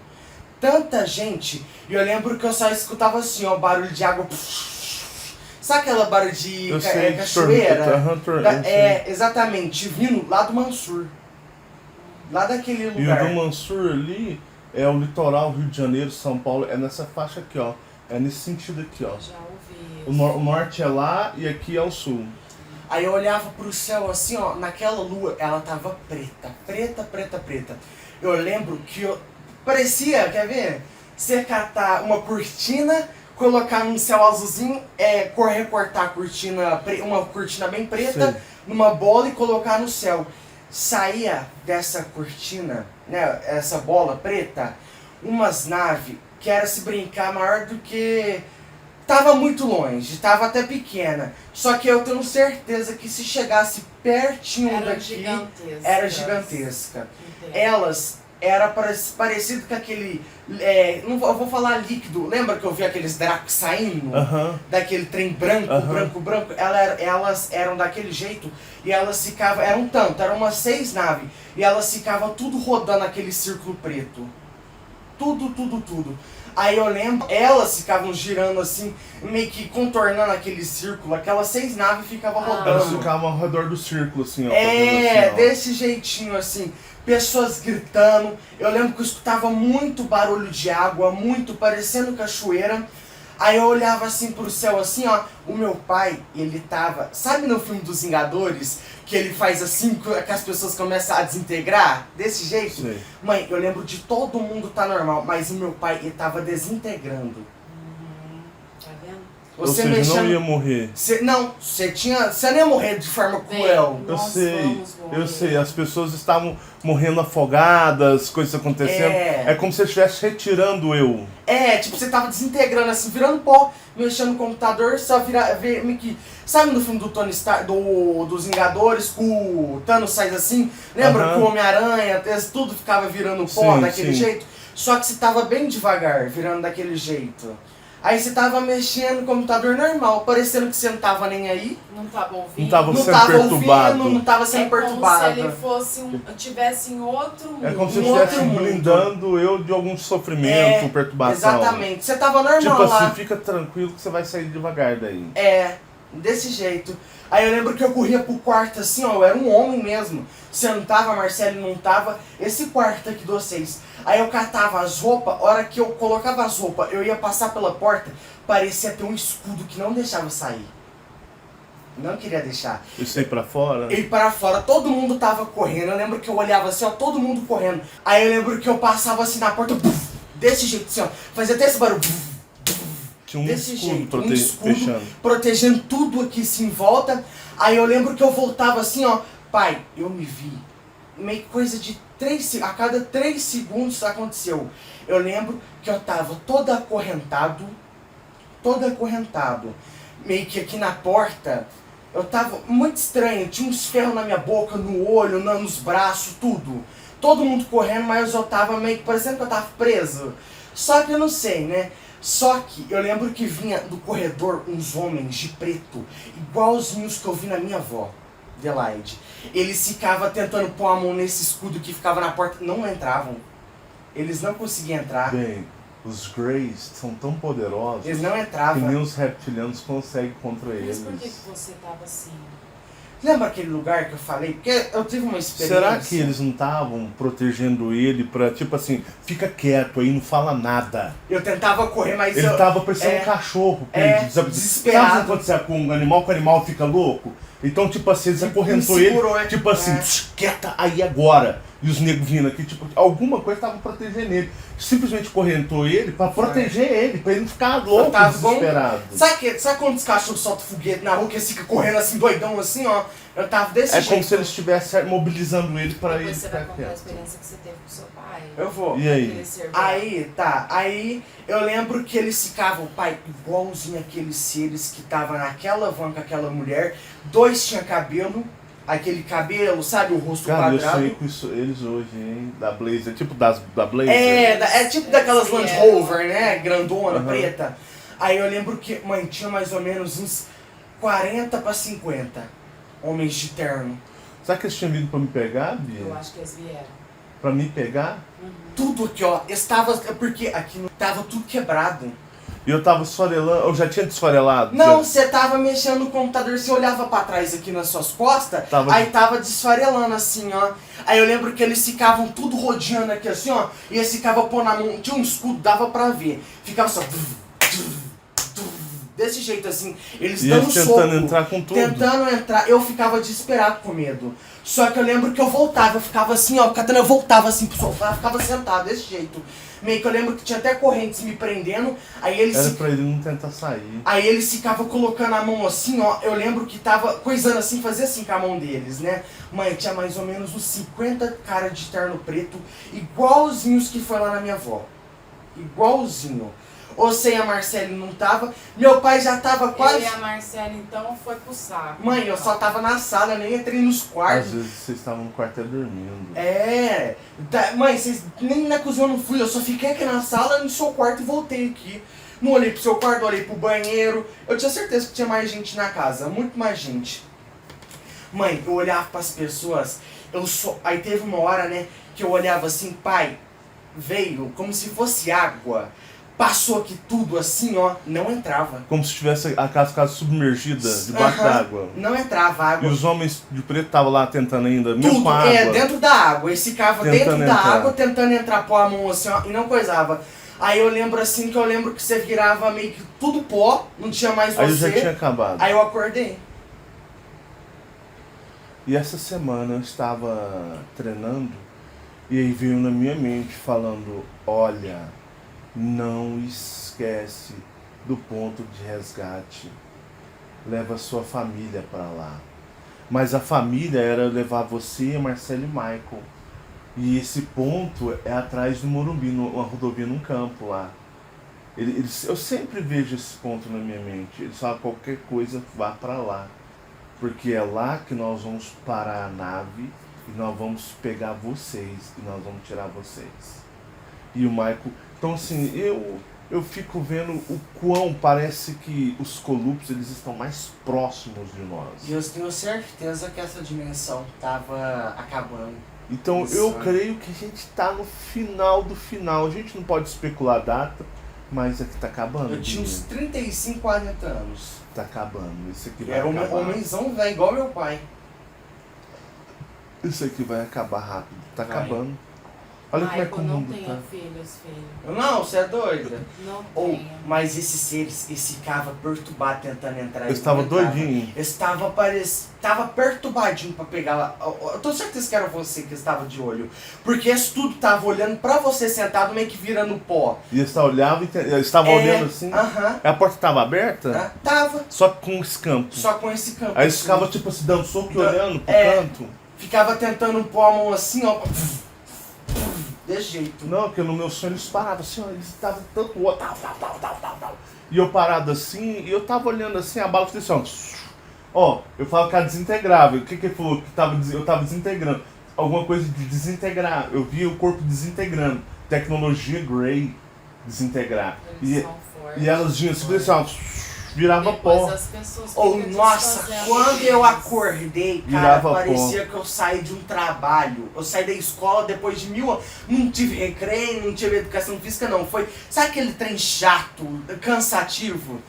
Speaker 2: Tanta gente. E eu lembro que eu só escutava assim, ó, barulho de água. Sabe aquela barulho de cachoeira? Exatamente. Vindo lá do Mansur. Lá daquele lugar.
Speaker 1: E o do Mansur ali é o litoral, Rio de Janeiro, São Paulo, é nessa faixa aqui, ó. É nesse sentido aqui, ó.
Speaker 3: Já ouvi.
Speaker 1: O norte é lá e aqui é o sul.
Speaker 2: Aí eu olhava pro céu assim, ó, naquela lua, ela tava preta, preta, preta, preta. Eu lembro que parecia, quer ver? Você catar uma cortina, colocar num céu azulzinho, recortar a cortina, uma cortina bem preta,
Speaker 1: Sim.
Speaker 2: numa bola e colocar no céu. Saía dessa cortina, né, essa bola preta, umas naves que era se brincar maior do que... Tava muito longe, tava até pequena. Só que eu tenho certeza que se chegasse pertinho daqui, era gigantesca.
Speaker 3: Entendo.
Speaker 2: Elas era parecido com aquele... eu vou falar líquido. Lembra que eu vi aqueles Dracos saindo?
Speaker 1: Aham.
Speaker 2: Daquele trem branco, branco, branco. Elas eram daquele jeito. E elas ficavam... Eram umas 6 naves. E elas ficavam tudo rodando aquele círculo preto. Tudo. Aí eu lembro, elas ficavam girando assim, meio que contornando aquele círculo, aquelas 6 naves ficavam
Speaker 1: Elas
Speaker 2: rodando.
Speaker 1: ficavam ao redor do círculo, assim, ó. fazendo assim, ó.
Speaker 2: Desse jeitinho assim, pessoas gritando. Eu lembro que eu escutava muito barulho de água, muito parecendo cachoeira. Aí eu olhava assim pro céu, assim, ó. O meu pai, ele tava... Sabe no filme dos Vingadores? Que ele faz assim, que as pessoas começam a desintegrar? Desse jeito?
Speaker 1: Sei.
Speaker 2: Mãe, eu lembro de todo mundo tá normal, mas o meu pai, ele tava desintegrando.
Speaker 3: Tá vendo?
Speaker 1: Ou seja, não ia morrer.
Speaker 2: Você não ia morrer de forma cruel.
Speaker 1: Eu
Speaker 3: Nós
Speaker 1: sei,
Speaker 3: vamos morrer.
Speaker 1: eu sei. As pessoas estavam morrendo afogadas, coisas acontecendo. É como se você estivesse retirando eu.
Speaker 2: Tipo, você tava desintegrando assim, virando pó, mexendo no computador, só ver meio que... Sabe no filme do Tony Stark, dos Vingadores, que o Thanos sai assim? Lembra que o Homem-Aranha, tudo ficava virando pó daquele jeito? Só que você tava bem devagar, virando daquele jeito. Aí você tava mexendo no computador normal, parecendo que você não tava nem aí.
Speaker 3: Não tava ouvindo.
Speaker 1: Não tava
Speaker 2: Não
Speaker 1: sendo
Speaker 2: tava
Speaker 1: perturbado.
Speaker 2: ouvindo, não tava sendo perturbado.
Speaker 3: Como se ele fosse tivesse em outro mundo.
Speaker 1: É como se
Speaker 2: Um
Speaker 1: estivesse
Speaker 2: outro mundo.
Speaker 1: blindando eu de algum sofrimento, perturbação.
Speaker 2: Exatamente. Você tava normal
Speaker 1: Tipo
Speaker 2: lá.
Speaker 1: assim, fica tranquilo que você vai sair devagar daí.
Speaker 2: Desse jeito. Aí eu lembro que eu corria pro quarto assim, ó, eu era um homem mesmo. Sentava, Marcelo não tava. Esse quarto aqui de vocês. Aí eu catava as roupas, a hora que eu colocava as roupas, eu ia passar pela porta, parecia ter um escudo que não deixava eu sair. Não queria deixar.
Speaker 1: Isso aí pra fora?
Speaker 2: E para fora, todo mundo tava correndo. Eu lembro que eu olhava assim, ó, todo mundo correndo. Aí eu lembro que eu passava assim na porta, buf, desse jeito assim, ó, fazia até esse barulho. Buf,
Speaker 1: Tinha um
Speaker 2: desse
Speaker 1: escudo
Speaker 2: jeito, um escudo
Speaker 1: fechando.
Speaker 2: protegendo tudo aqui assim em volta. Aí eu lembro que eu voltava assim, ó, pai, eu me vi. Meio que coisa de a cada 3 segundos aconteceu. Eu lembro que eu tava todo acorrentado, todo acorrentado. Meio que aqui na porta, eu tava muito estranho, tinha uns ferros na minha boca, no olho, nos braços, tudo. Todo mundo correndo, mas eu tava meio que parecendo que eu tava preso. Só que eu não sei, né? Só que eu lembro que vinha do corredor uns homens de preto, igualzinhos que eu vi na minha avó, Adelaide. Eles ficavam tentando pôr a mão nesse escudo que ficava na porta, não entravam. Eles não conseguiam entrar.
Speaker 1: Bem, os Greys são tão poderosos
Speaker 2: Eles não
Speaker 1: que
Speaker 2: entravam.
Speaker 1: nem os reptilianos conseguem contra
Speaker 3: Mas
Speaker 1: eles.
Speaker 3: por que você tava assim?
Speaker 2: Lembra aquele lugar que eu falei? Porque eu tive uma experiência.
Speaker 1: Será que eles não estavam protegendo ele pra, tipo assim, fica quieto aí, não fala nada?
Speaker 2: Eu tentava correr, mas
Speaker 1: Ele
Speaker 2: eu...
Speaker 1: tava parecendo um cachorro, perdido.
Speaker 2: desesperado.
Speaker 1: Sabe o que acontece com o animal fica louco? Então, tipo assim, eles acorrentou ele, tipo assim, quieta aí agora. E os negros vindo aqui, tipo, alguma coisa tava protegendo ele. Simplesmente correntou ele pra proteger ele, pra ele não ficar louco, desesperado.
Speaker 2: Sabe quando os cachorros soltam foguete na rua que eles ficam correndo assim, doidão assim, ó? Eu tava desse jeito.
Speaker 1: É como se eles estivessem mobilizando ele pra ele
Speaker 3: Você vai
Speaker 1: ficar
Speaker 3: contar a
Speaker 1: quieto.
Speaker 3: experiência que você teve com seu pai?
Speaker 2: Eu vou.
Speaker 1: E aí?
Speaker 2: Aí eu lembro que eles ficavam, pai, igualzinho aqueles seres que estavam naquela van com aquela mulher. 2 tinham cabelo, aquele cabelo, sabe, o rosto
Speaker 1: Cara,
Speaker 2: quadrado.
Speaker 1: eu sei com isso, eles hoje, hein? Da Blazer, tipo da Blazer.
Speaker 2: É tipo daquelas Land
Speaker 3: Fiel.
Speaker 2: Rover, né? Grandona,
Speaker 1: Uhum.
Speaker 2: preta. Aí eu lembro que, mãe, tinha mais ou menos uns 40 pra 50 homens de terno.
Speaker 1: Será que eles tinham vindo pra me pegar, Bia?
Speaker 3: Eu acho que eles vieram.
Speaker 1: Pra me pegar?
Speaker 2: Tudo aqui, ó, estava, porque aqui tava tudo quebrado.
Speaker 1: E eu tava esfarelando, eu já tinha desfarelado?
Speaker 2: Não,
Speaker 1: Já.
Speaker 2: você tava mexendo no computador, você olhava pra trás aqui nas suas costas,
Speaker 1: Tava-
Speaker 2: aí tava desfarelando assim, ó. Aí eu lembro que eles ficavam tudo rodeando aqui assim, ó, e eles ficavam pondo a mão, tinha um escudo, dava pra ver. Ficava só... Desse jeito assim, eles
Speaker 1: E
Speaker 2: dando
Speaker 1: eles
Speaker 2: soco,
Speaker 1: tentando entrar com tudo.
Speaker 2: tentando entrar, eu ficava desesperado com medo. Só que eu lembro que eu voltava, eu ficava assim, ó, catando, eu voltava assim pro sofá, eu ficava sentado desse jeito. Meio que eu lembro que tinha até correntes me prendendo, aí eles
Speaker 1: Era pra ele não tentar sair.
Speaker 2: Aí eles ficavam colocando a mão assim, ó. Eu lembro que tava coisando assim, fazia assim com a mão deles, né? Mãe, tinha mais ou menos uns 50 caras de terno preto, igualzinhos que foi lá na minha avó. Igualzinho. Ou sei, a Marcele não tava. Meu pai já tava quase.
Speaker 3: Ele e a Marcela, então, foi pro saco.
Speaker 2: Mãe, eu só tava na sala, eu nem entrei nos
Speaker 1: Às
Speaker 2: quartos.
Speaker 1: vezes vocês estavam no quartel dormindo.
Speaker 2: É. Mãe, vocês nem na cozinha eu não fui, eu só fiquei aqui na sala, no seu quarto e voltei aqui. Não olhei pro seu quarto, olhei pro banheiro. Eu tinha certeza que tinha mais gente na casa, muito mais gente. Mãe, eu olhava pras pessoas, aí teve uma hora, né, que eu olhava assim, pai, veio como se fosse água. Passou aqui tudo assim, ó, não entrava.
Speaker 1: Como se tivesse a casa submergida debaixo
Speaker 2: Aham,
Speaker 1: d'água.
Speaker 2: não entrava
Speaker 1: E
Speaker 2: água.
Speaker 1: os homens de preto estavam lá tentando ainda, mesmo
Speaker 2: Tudo,
Speaker 1: com a água.
Speaker 2: dentro da água. Eles ficavam
Speaker 1: Tentando
Speaker 2: dentro da
Speaker 1: entrar.
Speaker 2: água, tentando entrar, pôr a mão assim, ó, e não coisava. Aí eu lembro assim, que eu lembro que você virava meio que tudo pó, não tinha mais você.
Speaker 1: Aí já tinha acabado.
Speaker 2: Aí eu acordei.
Speaker 1: E essa semana eu estava treinando e aí veio na minha mente falando, olha, não esquece do ponto de resgate. Leva a sua família para lá. Mas a família era levar você, Marcelo e Michael. E esse ponto é atrás do Morumbi, uma rodovia num campo lá. Eu sempre vejo esse ponto na minha mente. Eles falam qualquer coisa, vá para lá. Porque é lá que nós vamos parar a nave e nós vamos pegar vocês e nós vamos tirar vocês. E o Michael... Então assim, eu fico vendo o quão parece que os Colupes eles estão mais próximos de nós.
Speaker 2: E eu tenho certeza que essa dimensão tava acabando.
Speaker 1: Então
Speaker 2: Isso.
Speaker 1: eu creio que a gente está no final do final. A gente não pode especular a data, mas aqui tá acabando.
Speaker 2: Eu tinha uns
Speaker 1: Bia.
Speaker 2: 35, 40 anos.
Speaker 1: Tá acabando. Isso aqui vai
Speaker 2: Era um
Speaker 1: acabar.
Speaker 2: homenzão velho, igual meu pai.
Speaker 1: Isso aqui vai acabar rápido. Tá
Speaker 2: Vai.
Speaker 1: acabando. Olha como é que o
Speaker 3: Michael, não
Speaker 1: mundo
Speaker 3: tenha
Speaker 1: tá.
Speaker 3: filhos, filho.
Speaker 2: Não, você é doida.
Speaker 3: Não
Speaker 2: Ou,
Speaker 3: tenha.
Speaker 2: mas esses seres, eles ficavam perturbados tentando entrar.
Speaker 1: Eu estava
Speaker 2: não entrava.
Speaker 1: doidinho.
Speaker 2: Estava perturbadinho pra pegar lá. Eu tô certeza que era você que estava de olho. Porque esse tudo tava olhando pra você sentado, meio que virando pó.
Speaker 1: E eles olhavam e eles estavam olhando assim.
Speaker 2: Aham.
Speaker 1: A porta estava aberta,
Speaker 2: Tava.
Speaker 1: só que com esse campo.
Speaker 2: Só com esse campo.
Speaker 1: Aí eles
Speaker 2: assim.
Speaker 1: ficavam tipo assim, dando soco e olhando pro
Speaker 2: É.
Speaker 1: canto.
Speaker 2: Ficava tentando pôr a mão assim, ó. Desse jeito.
Speaker 1: Não, porque no meu sonho eles paravam assim, ó, eles estavam tanto tal. E eu parado assim, e eu tava olhando assim, a bala fez assim, ó, eu falo que era desintegrável. O que que ele falou? Que eu tava desintegrando. Alguma coisa de desintegrar. Eu vi o corpo desintegrando. Tecnologia Grey desintegrar. E elas vinham assim, ó, virava pó.
Speaker 3: As pessoas
Speaker 2: Nossa, quando eu acordei, cara,
Speaker 1: Virava
Speaker 2: parecia que eu saí de um trabalho. Eu saí da escola depois de 1000 anos. Não tive recreio, não tive educação física, não. Foi, sabe aquele trem chato, cansativo?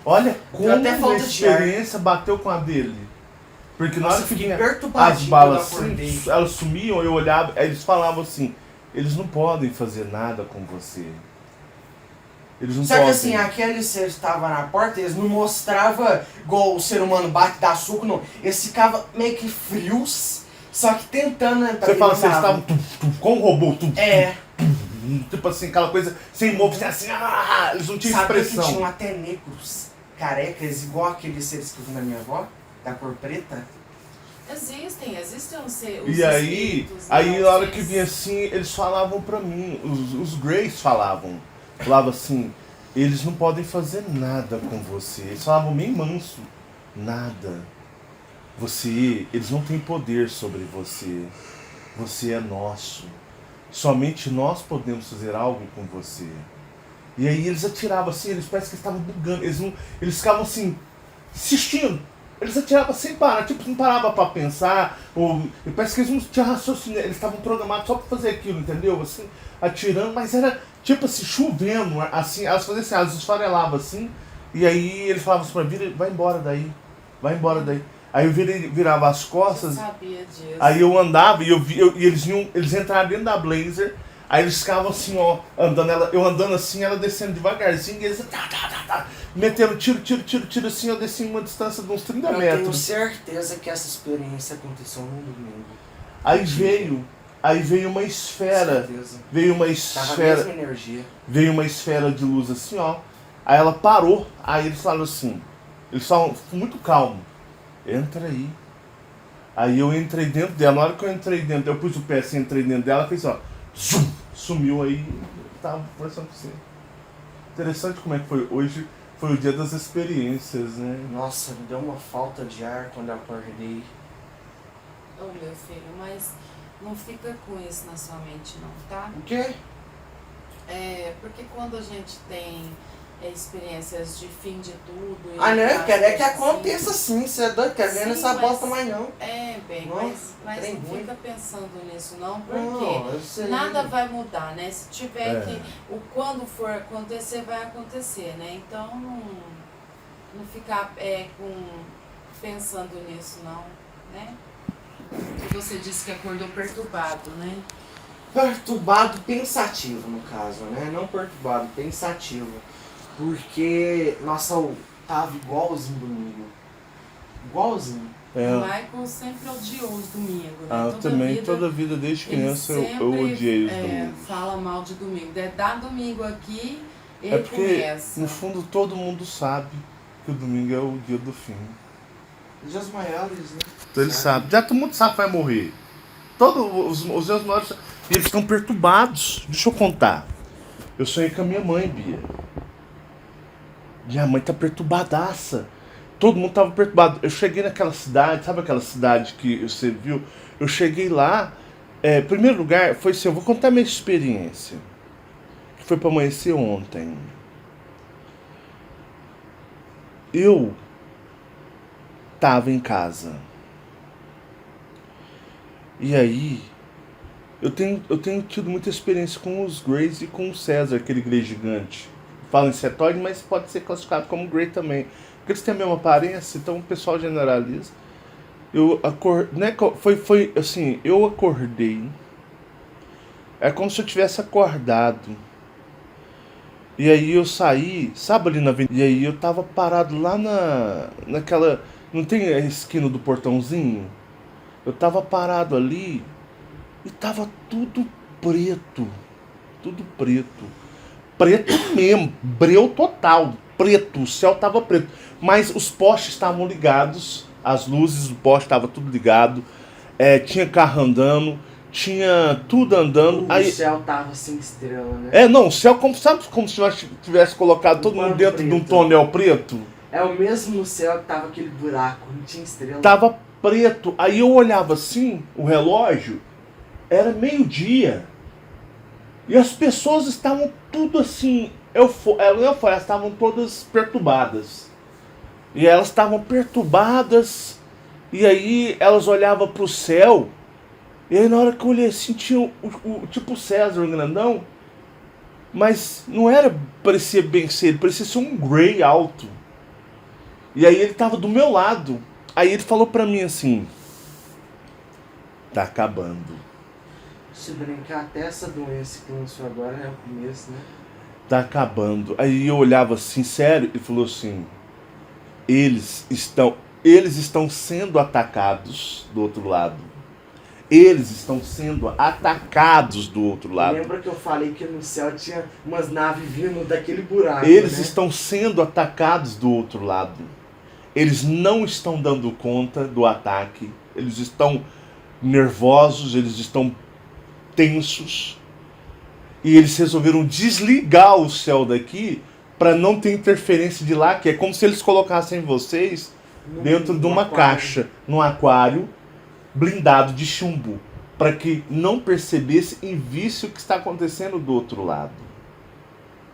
Speaker 1: Olha como
Speaker 2: até
Speaker 1: a
Speaker 2: falta de
Speaker 1: experiência bateu com a dele. Porque na hora que vinha as balas
Speaker 2: quando eu
Speaker 1: assim,
Speaker 2: acordei.
Speaker 1: elas sumiam, eu olhava, aí eles falavam assim, eles não podem fazer nada com você. Eles não
Speaker 2: Só
Speaker 1: podem.
Speaker 2: que assim, aquele ser estava na porta, eles não mostravam igual o ser humano bate, dá suco, não. Eles ficavam meio que frios, só que tentando entrar.
Speaker 1: Você fala assim, eles estavam com um robô, tipo assim, aquela coisa sem movimento, assim, eles não tinham
Speaker 2: Sabe
Speaker 1: expressão.
Speaker 2: que tinham até negros, carecas, igual aqueles seres que eu vi na minha avó, da cor preta?
Speaker 3: Existem os
Speaker 1: E aí,
Speaker 3: espíritos,
Speaker 1: na hora que vinha assim, eles falavam pra mim, os Greys falavam assim, eles não podem fazer nada com você. Eles falavam bem manso, nada. Eles não têm poder sobre você. Você é nosso. Somente nós podemos fazer algo com você. E aí eles atiravam assim, eles parecem que estavam bugando, eles ficavam assim, assistindo. Eles atiravam sem parar, tipo, não parava pra pensar, parece que eles não tinham raciocínio, eles estavam programados só pra fazer aquilo, entendeu? Assim, atirando, mas era tipo assim, chovendo, assim, elas faziam assim, elas esfarelavam assim, e aí eles falavam assim pra mim, vai embora daí. Aí eu virava as costas,
Speaker 3: eu sabia disso.
Speaker 1: aí eu andava e eles entraram dentro da Blazer, aí eles ficavam assim, ó, andando, eu andando assim, ela descendo devagarzinho, e eles metendo tiro assim, eu desci em uma distância de uns 30 metros.
Speaker 2: Eu tenho certeza que essa experiência aconteceu no domingo.
Speaker 1: Aí veio uma esfera,
Speaker 2: Tava a mesma energia.
Speaker 1: veio uma esfera de luz assim, ó, aí ela parou, aí eles falaram assim, eles falaram muito calmo, entra aí. Aí eu entrei dentro dela, na hora que eu entrei dentro, eu pus o pé assim, entrei dentro dela, fez ó, sumiu aí, tava conversando com você. Interessante como é que foi. Hoje foi o dia das experiências, né?
Speaker 2: Nossa, me deu uma falta de ar quando eu acordei.
Speaker 3: Ô meu filho, mas não fica com isso na sua mente não, tá?
Speaker 2: O quê?
Speaker 3: Porque quando a gente tem experiências de fim de tudo...
Speaker 2: Ah, não, eu quero é que
Speaker 3: assim,
Speaker 2: aconteça sim, você é doido, quer ver nessa bosta mais não.
Speaker 3: Mas
Speaker 2: trem
Speaker 3: não
Speaker 2: ruim.
Speaker 3: fica pensando nisso não,
Speaker 2: Não, eu
Speaker 3: porque
Speaker 2: sei.
Speaker 3: nada vai mudar, né? Se tiver
Speaker 1: É.
Speaker 3: quando for acontecer, vai acontecer, né? Então não ficar pensando nisso não, né? E você disse que acordou perturbado, né?
Speaker 2: Perturbado, pensativo no caso, né? Não perturbado, pensativo. Porque, nossa, eu tava igualzinho domingo. Igualzinho.
Speaker 3: O Michael sempre odiou os domingos, né?
Speaker 1: Eu também, toda a vida, desde criança, eu odiei os domingos.
Speaker 3: Fala mal de domingo. Dá domingo aqui,
Speaker 1: É
Speaker 3: ele
Speaker 1: porque,
Speaker 3: começa.
Speaker 1: no fundo, todo mundo sabe que o domingo é o dia do fim.
Speaker 2: Dias maiores, né?
Speaker 1: Então eles sabem. Já todo mundo sabe que vai morrer. Todos os dias maiores. E eles estão perturbados. Deixa eu contar. Eu sonhei com a minha mãe, Bia. Minha mãe tá perturbadaça. Todo mundo tava perturbado. Eu cheguei naquela cidade, sabe aquela cidade que você viu? Eu cheguei lá. Primeiro lugar, foi assim, eu vou contar minha experiência. Que foi pra amanhecer ontem. Eu tava em casa. E aí, eu tenho tido muita experiência com os Greys e com o César, aquele Grey gigante. Fala em setoide, mas pode ser classificado como Grey também. Porque eles têm a mesma aparência, então o pessoal generaliza. Eu acordei, né, foi assim, eu acordei. É como se eu tivesse acordado. E aí eu saí, sabe ali na avenida? E aí eu tava parado lá naquela... Não tem a esquina do portãozinho? Eu tava parado ali e tava tudo preto. Tudo preto. Preto mesmo, breu total, preto, o céu tava preto. Mas os postes estavam ligados, as luzes do poste estavam tudo ligado. Tinha carro andando, tinha tudo andando.
Speaker 2: O céu tava sem estrela, né?
Speaker 1: Não, o céu, sabe como se nós tivesse colocado todo mundo dentro de um tonel preto?
Speaker 2: É o mesmo céu que tava aquele buraco, não tinha estrela.
Speaker 1: Tava preto. Aí eu olhava assim, o relógio, era meio-dia. E as pessoas estavam tudo assim, elas estavam todas perturbadas. E elas estavam perturbadas, e aí elas olhavam para o céu, e aí na hora que eu olhei assim, tinha o tipo César grandão, mas não era, parecia bem ser, ele parecia ser um Grey alto. E aí ele estava do meu lado, aí ele falou para mim assim, tá acabando.
Speaker 2: Se brincar, até essa doença que lançou agora é o começo, né?
Speaker 1: Tá acabando. Aí eu olhava assim, sério, ele falou assim, eles estão sendo atacados do outro lado. Eles estão sendo atacados do outro lado.
Speaker 2: Lembra que eu falei que no céu tinha umas naves vindo daquele buraco,
Speaker 1: Eles
Speaker 2: né?
Speaker 1: estão sendo atacados do outro lado. Eles não estão dando conta do ataque. Eles estão nervosos, eles estão tensos. E eles resolveram desligar o céu daqui para não ter interferência de lá, que é como se eles colocassem vocês dentro de uma caixa, num aquário blindado de chumbo, para que não percebesse e visse o que está acontecendo do outro lado.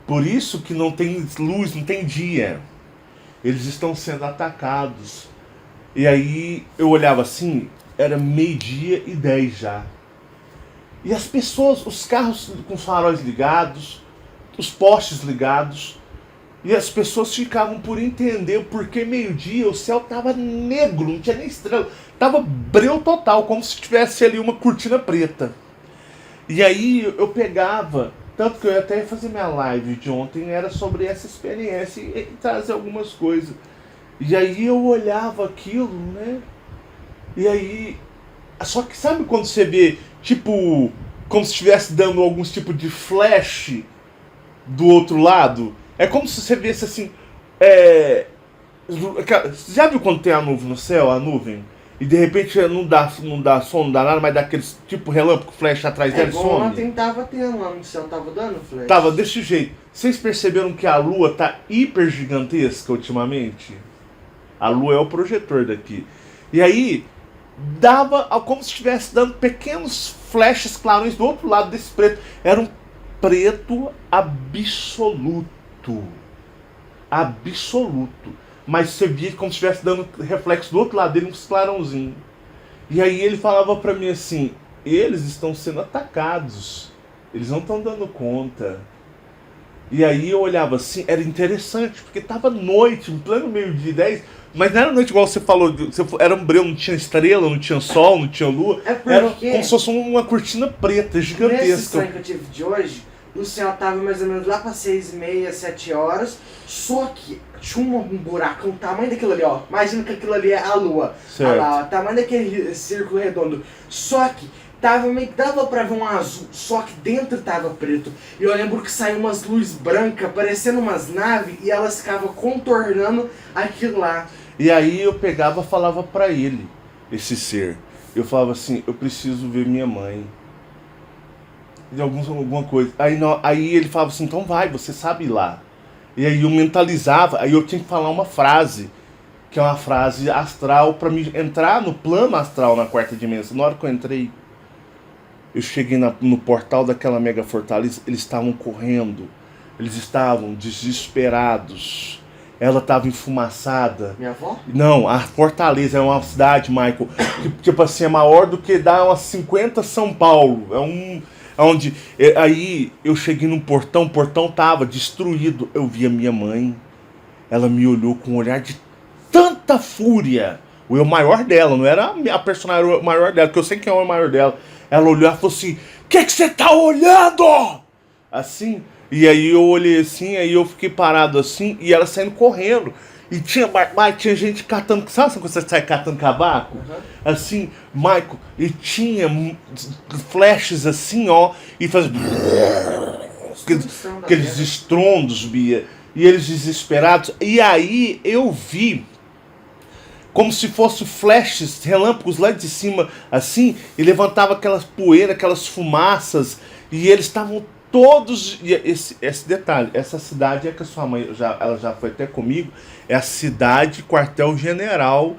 Speaker 1: Por isso que não tem luz, não tem dia. Eles estão sendo atacados. E aí eu olhava assim, era 12:10 já. E as pessoas, os carros com os faróis ligados, os postes ligados, e as pessoas ficavam por entender o porquê meio-dia o céu estava negro, não tinha nem estrela, estava breu total, como se tivesse ali uma cortina preta. E aí eu pegava, tanto que eu até ia fazer minha live de ontem, era sobre essa experiência e trazer algumas coisas. E aí eu olhava aquilo, né? E aí, só que sabe quando você vê, tipo, como se estivesse dando alguns tipo de flash do outro lado? É como se você visse assim, já viu quando tem a nuvem no céu, a nuvem? E de repente não dá som, não dá nada, mas dá aqueles tipo relâmpago, flash atrás dela e some?
Speaker 2: Ontem tava tendo lá no céu, tava dando flash.
Speaker 1: Tava desse jeito. Vocês perceberam que a lua tá hiper gigantesca ultimamente? A lua é o projetor daqui. E aí, dava como se estivesse dando pequenos flashes clarões do outro lado desse preto. Era um preto absoluto. Absoluto. Mas você via como se estivesse dando reflexo do outro lado dele, uns clarãozinhos. E aí ele falava pra mim assim, eles estão sendo atacados. Eles não estão dando conta. E aí eu olhava assim, era interessante, porque tava noite, em pleno 12:10, mas não era noite igual você falou, era um breu, não tinha estrela, não tinha sol, não tinha lua. Era como se fosse uma cortina preta, gigantesca.
Speaker 2: Nesse sonho que eu tive de hoje, o céu tava mais ou menos lá para 6:30, 7 horas, só que tinha um buracão, o tamanho daquilo ali, ó. Imagina que aquilo ali é a lua.
Speaker 1: Certo.
Speaker 2: Olha lá, ó, o tamanho daquele círculo redondo. Só que dava pra ver um azul, só que dentro tava preto. E eu lembro que saiu umas luzes brancas, parecendo umas naves, e elas ficavam contornando aquilo lá.
Speaker 1: E aí eu pegava e falava pra ele, esse ser. Eu falava assim, eu preciso ver minha mãe. De alguma coisa. Aí ele falava assim, então vai, você sabe ir lá. E aí eu mentalizava, aí eu tinha que falar uma frase, que é uma frase astral, pra me entrar no plano astral na quarta dimensão. Na hora que eu entrei, eu cheguei no portal daquela mega fortaleza, eles estavam correndo, eles estavam desesperados. Ela estava enfumaçada.
Speaker 2: Minha avó?
Speaker 1: Não, a Fortaleza é uma cidade, Michael, que tipo assim, é maior do que dá umas 50 São Paulo. Aí eu cheguei num portão, o portão tava destruído. Eu vi a minha mãe, ela me olhou com um olhar de tanta fúria. O eu maior dela, não era a personagem, era o maior dela, que eu sei quem é o maior dela. Ela olhou e falou assim, o que você tá olhando? Assim, e aí eu olhei assim, aí eu fiquei parado assim, e ela saindo correndo. E tinha gente catando, sabe quando você sai catando cavaco? Uhum. Assim, Michael, e tinha flashes assim, ó, e fazia aqueles estrondos, Bia, e eles desesperados. E aí eu vi como se fossem flashes, relâmpagos lá de cima, assim, e levantava aquelas poeiras, aquelas fumaças, e eles estavam todos. E esse detalhe, essa cidade é que a sua mãe ela já foi até comigo, é a cidade quartel-general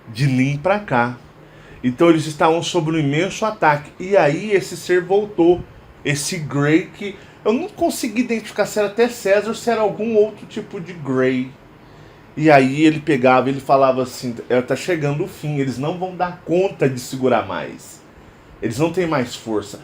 Speaker 1: de Lim pra cá. Então eles estavam sob um imenso ataque. E aí esse ser voltou, esse Grey que eu não consegui identificar se era até César ou se era algum outro tipo de Grey. E aí ele pegava, ele falava assim, tá chegando o fim, eles não vão dar conta de segurar mais. Eles não têm mais força.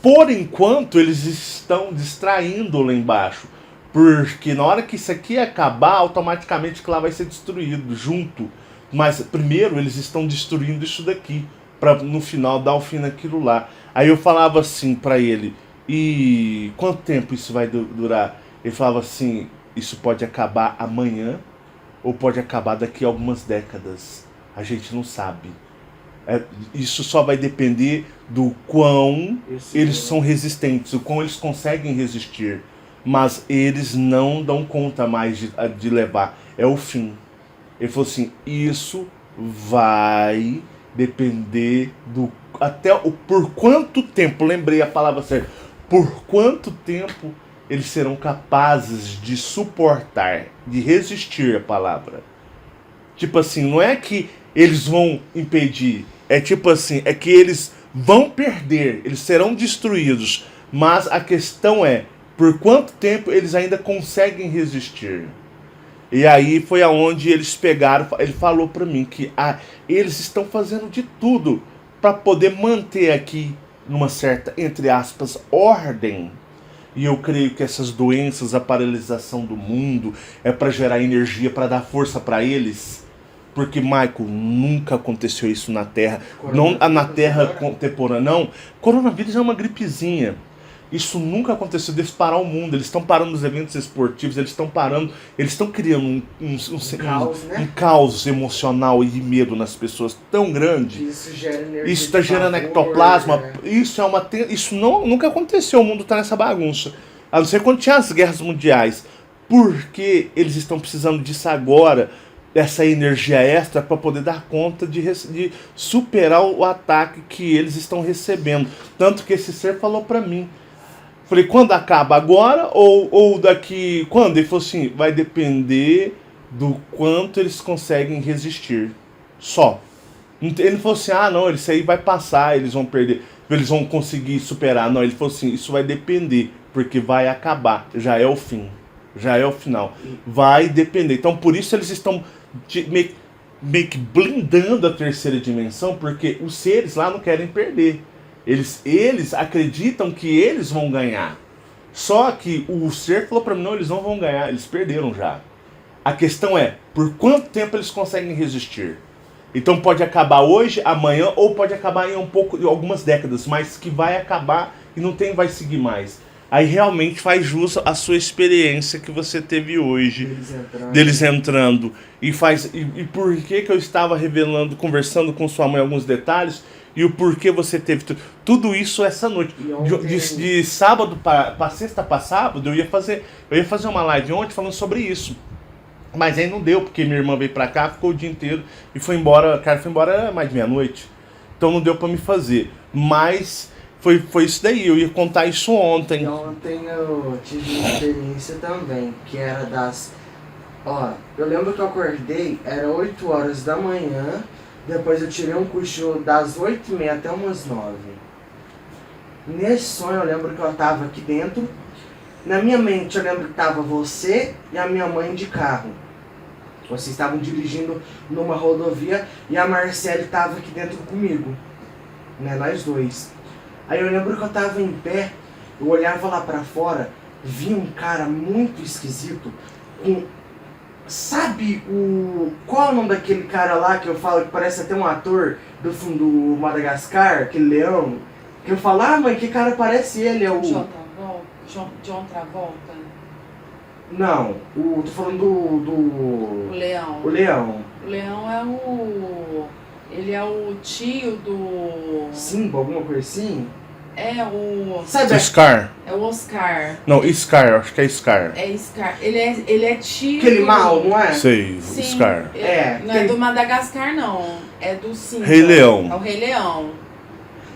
Speaker 1: Por enquanto eles estão distraindo lá embaixo. Porque na hora que isso aqui acabar, automaticamente que lá vai ser destruído junto. Mas primeiro eles estão destruindo isso daqui, para no final dar o fim naquilo lá. Aí eu falava assim para ele, e quanto tempo isso vai durar? Ele falava assim, isso pode acabar amanhã, ou pode acabar daqui a algumas décadas. A gente não sabe. Isso só vai depender do quão eles são resistentes, o quão eles conseguem resistir. Mas eles não dão conta mais de levar. É o fim. Ele falou assim, isso vai depender do... Até o por quanto tempo, lembrei a palavra certa, por quanto tempo eles serão capazes de suportar, de resistir a palavra. Tipo assim, não é que eles vão impedir, é tipo assim, é que eles vão perder, eles serão destruídos, mas a questão é, por quanto tempo eles ainda conseguem resistir? E aí foi aonde eles pegaram, ele falou para mim que eles estão fazendo de tudo para poder manter aqui, numa certa, entre aspas, ordem. E eu creio que essas doenças, a paralisação do mundo, é para gerar energia, para dar força para eles. Porque, Michael, nunca aconteceu isso na Terra. Não na Terra contemporânea, não. Coronavírus é uma gripezinha. Isso nunca aconteceu deles parar o mundo. Eles estão parando os eventos esportivos, eles estão parando, eles estão criando um caos emocional e de medo nas pessoas tão grande.
Speaker 2: Isso gera energia.
Speaker 1: Isso está gerando ectoplasma. Isso nunca aconteceu. O mundo está nessa bagunça. A não ser quando tinha as guerras mundiais. Porque eles estão precisando disso agora, dessa energia extra, para poder dar conta de superar o ataque que eles estão recebendo. Tanto que esse ser falou para mim. Falei, quando acaba? Agora ou daqui... Quando? Ele falou assim, vai depender do quanto eles conseguem resistir. Só. Ele falou assim, não, isso aí vai passar, eles vão perder, eles vão conseguir superar. Não, ele falou assim, isso vai depender, porque vai acabar, já é o fim, já é o final. Vai depender. Então por isso eles estão meio que blindando a terceira dimensão, porque os seres lá não querem perder. Eles acreditam que eles vão ganhar. Só que o ser falou pra mim, não, eles não vão ganhar, eles perderam já. A questão é, por quanto tempo eles conseguem resistir? Então pode acabar hoje, amanhã, ou pode acabar em algumas décadas, mas que vai acabar e não vai seguir mais. Aí realmente faz jus à sua experiência que você teve hoje, deles entrando. E por que eu estava revelando, conversando com sua mãe alguns detalhes, e o porquê você teve tudo isso essa noite. De sábado para sexta para sábado, eu ia fazer uma live ontem falando sobre isso. Mas aí não deu, porque minha irmã veio pra cá, ficou o dia inteiro e foi embora. Cara, foi embora mais de meia-noite. Então não deu pra me fazer. Mas foi isso daí, eu ia contar isso ontem.
Speaker 2: E ontem eu tive uma experiência também, que era das... eu lembro que eu acordei, era 8 horas da manhã, depois eu tirei um cochilo das 8h30 até umas 9. Nesse sonho eu lembro que eu tava aqui dentro. Na minha mente eu lembro que tava você e a minha mãe de carro. Vocês estavam dirigindo numa rodovia e a Marcele estava aqui dentro comigo, né, nós dois. Aí eu lembro que eu tava em pé, eu olhava lá pra fora, vi um cara muito esquisito, sabe qual é o nome daquele cara lá que eu falo que parece até um ator do fundo do Madagascar, aquele leão? Que eu falo, mãe, que cara parece ele, é o...
Speaker 3: John Travolta?
Speaker 2: Não, tô falando do...
Speaker 3: O Leão.
Speaker 2: O Leão.
Speaker 3: O Leão é o... Ele é o tio do...
Speaker 2: Simba, alguma coisa assim?
Speaker 3: É o...
Speaker 2: Sabe?
Speaker 1: Scar?
Speaker 3: É o Oscar.
Speaker 1: Não, Scar, acho que é Scar.
Speaker 3: É Scar. Ele é tio...
Speaker 2: Aquele mal, não é?
Speaker 1: Sei,
Speaker 3: Sim,
Speaker 1: Scar.
Speaker 3: Não é do Madagascar, não. É do Simba.
Speaker 1: Rei Leão.
Speaker 3: É o Rei Leão.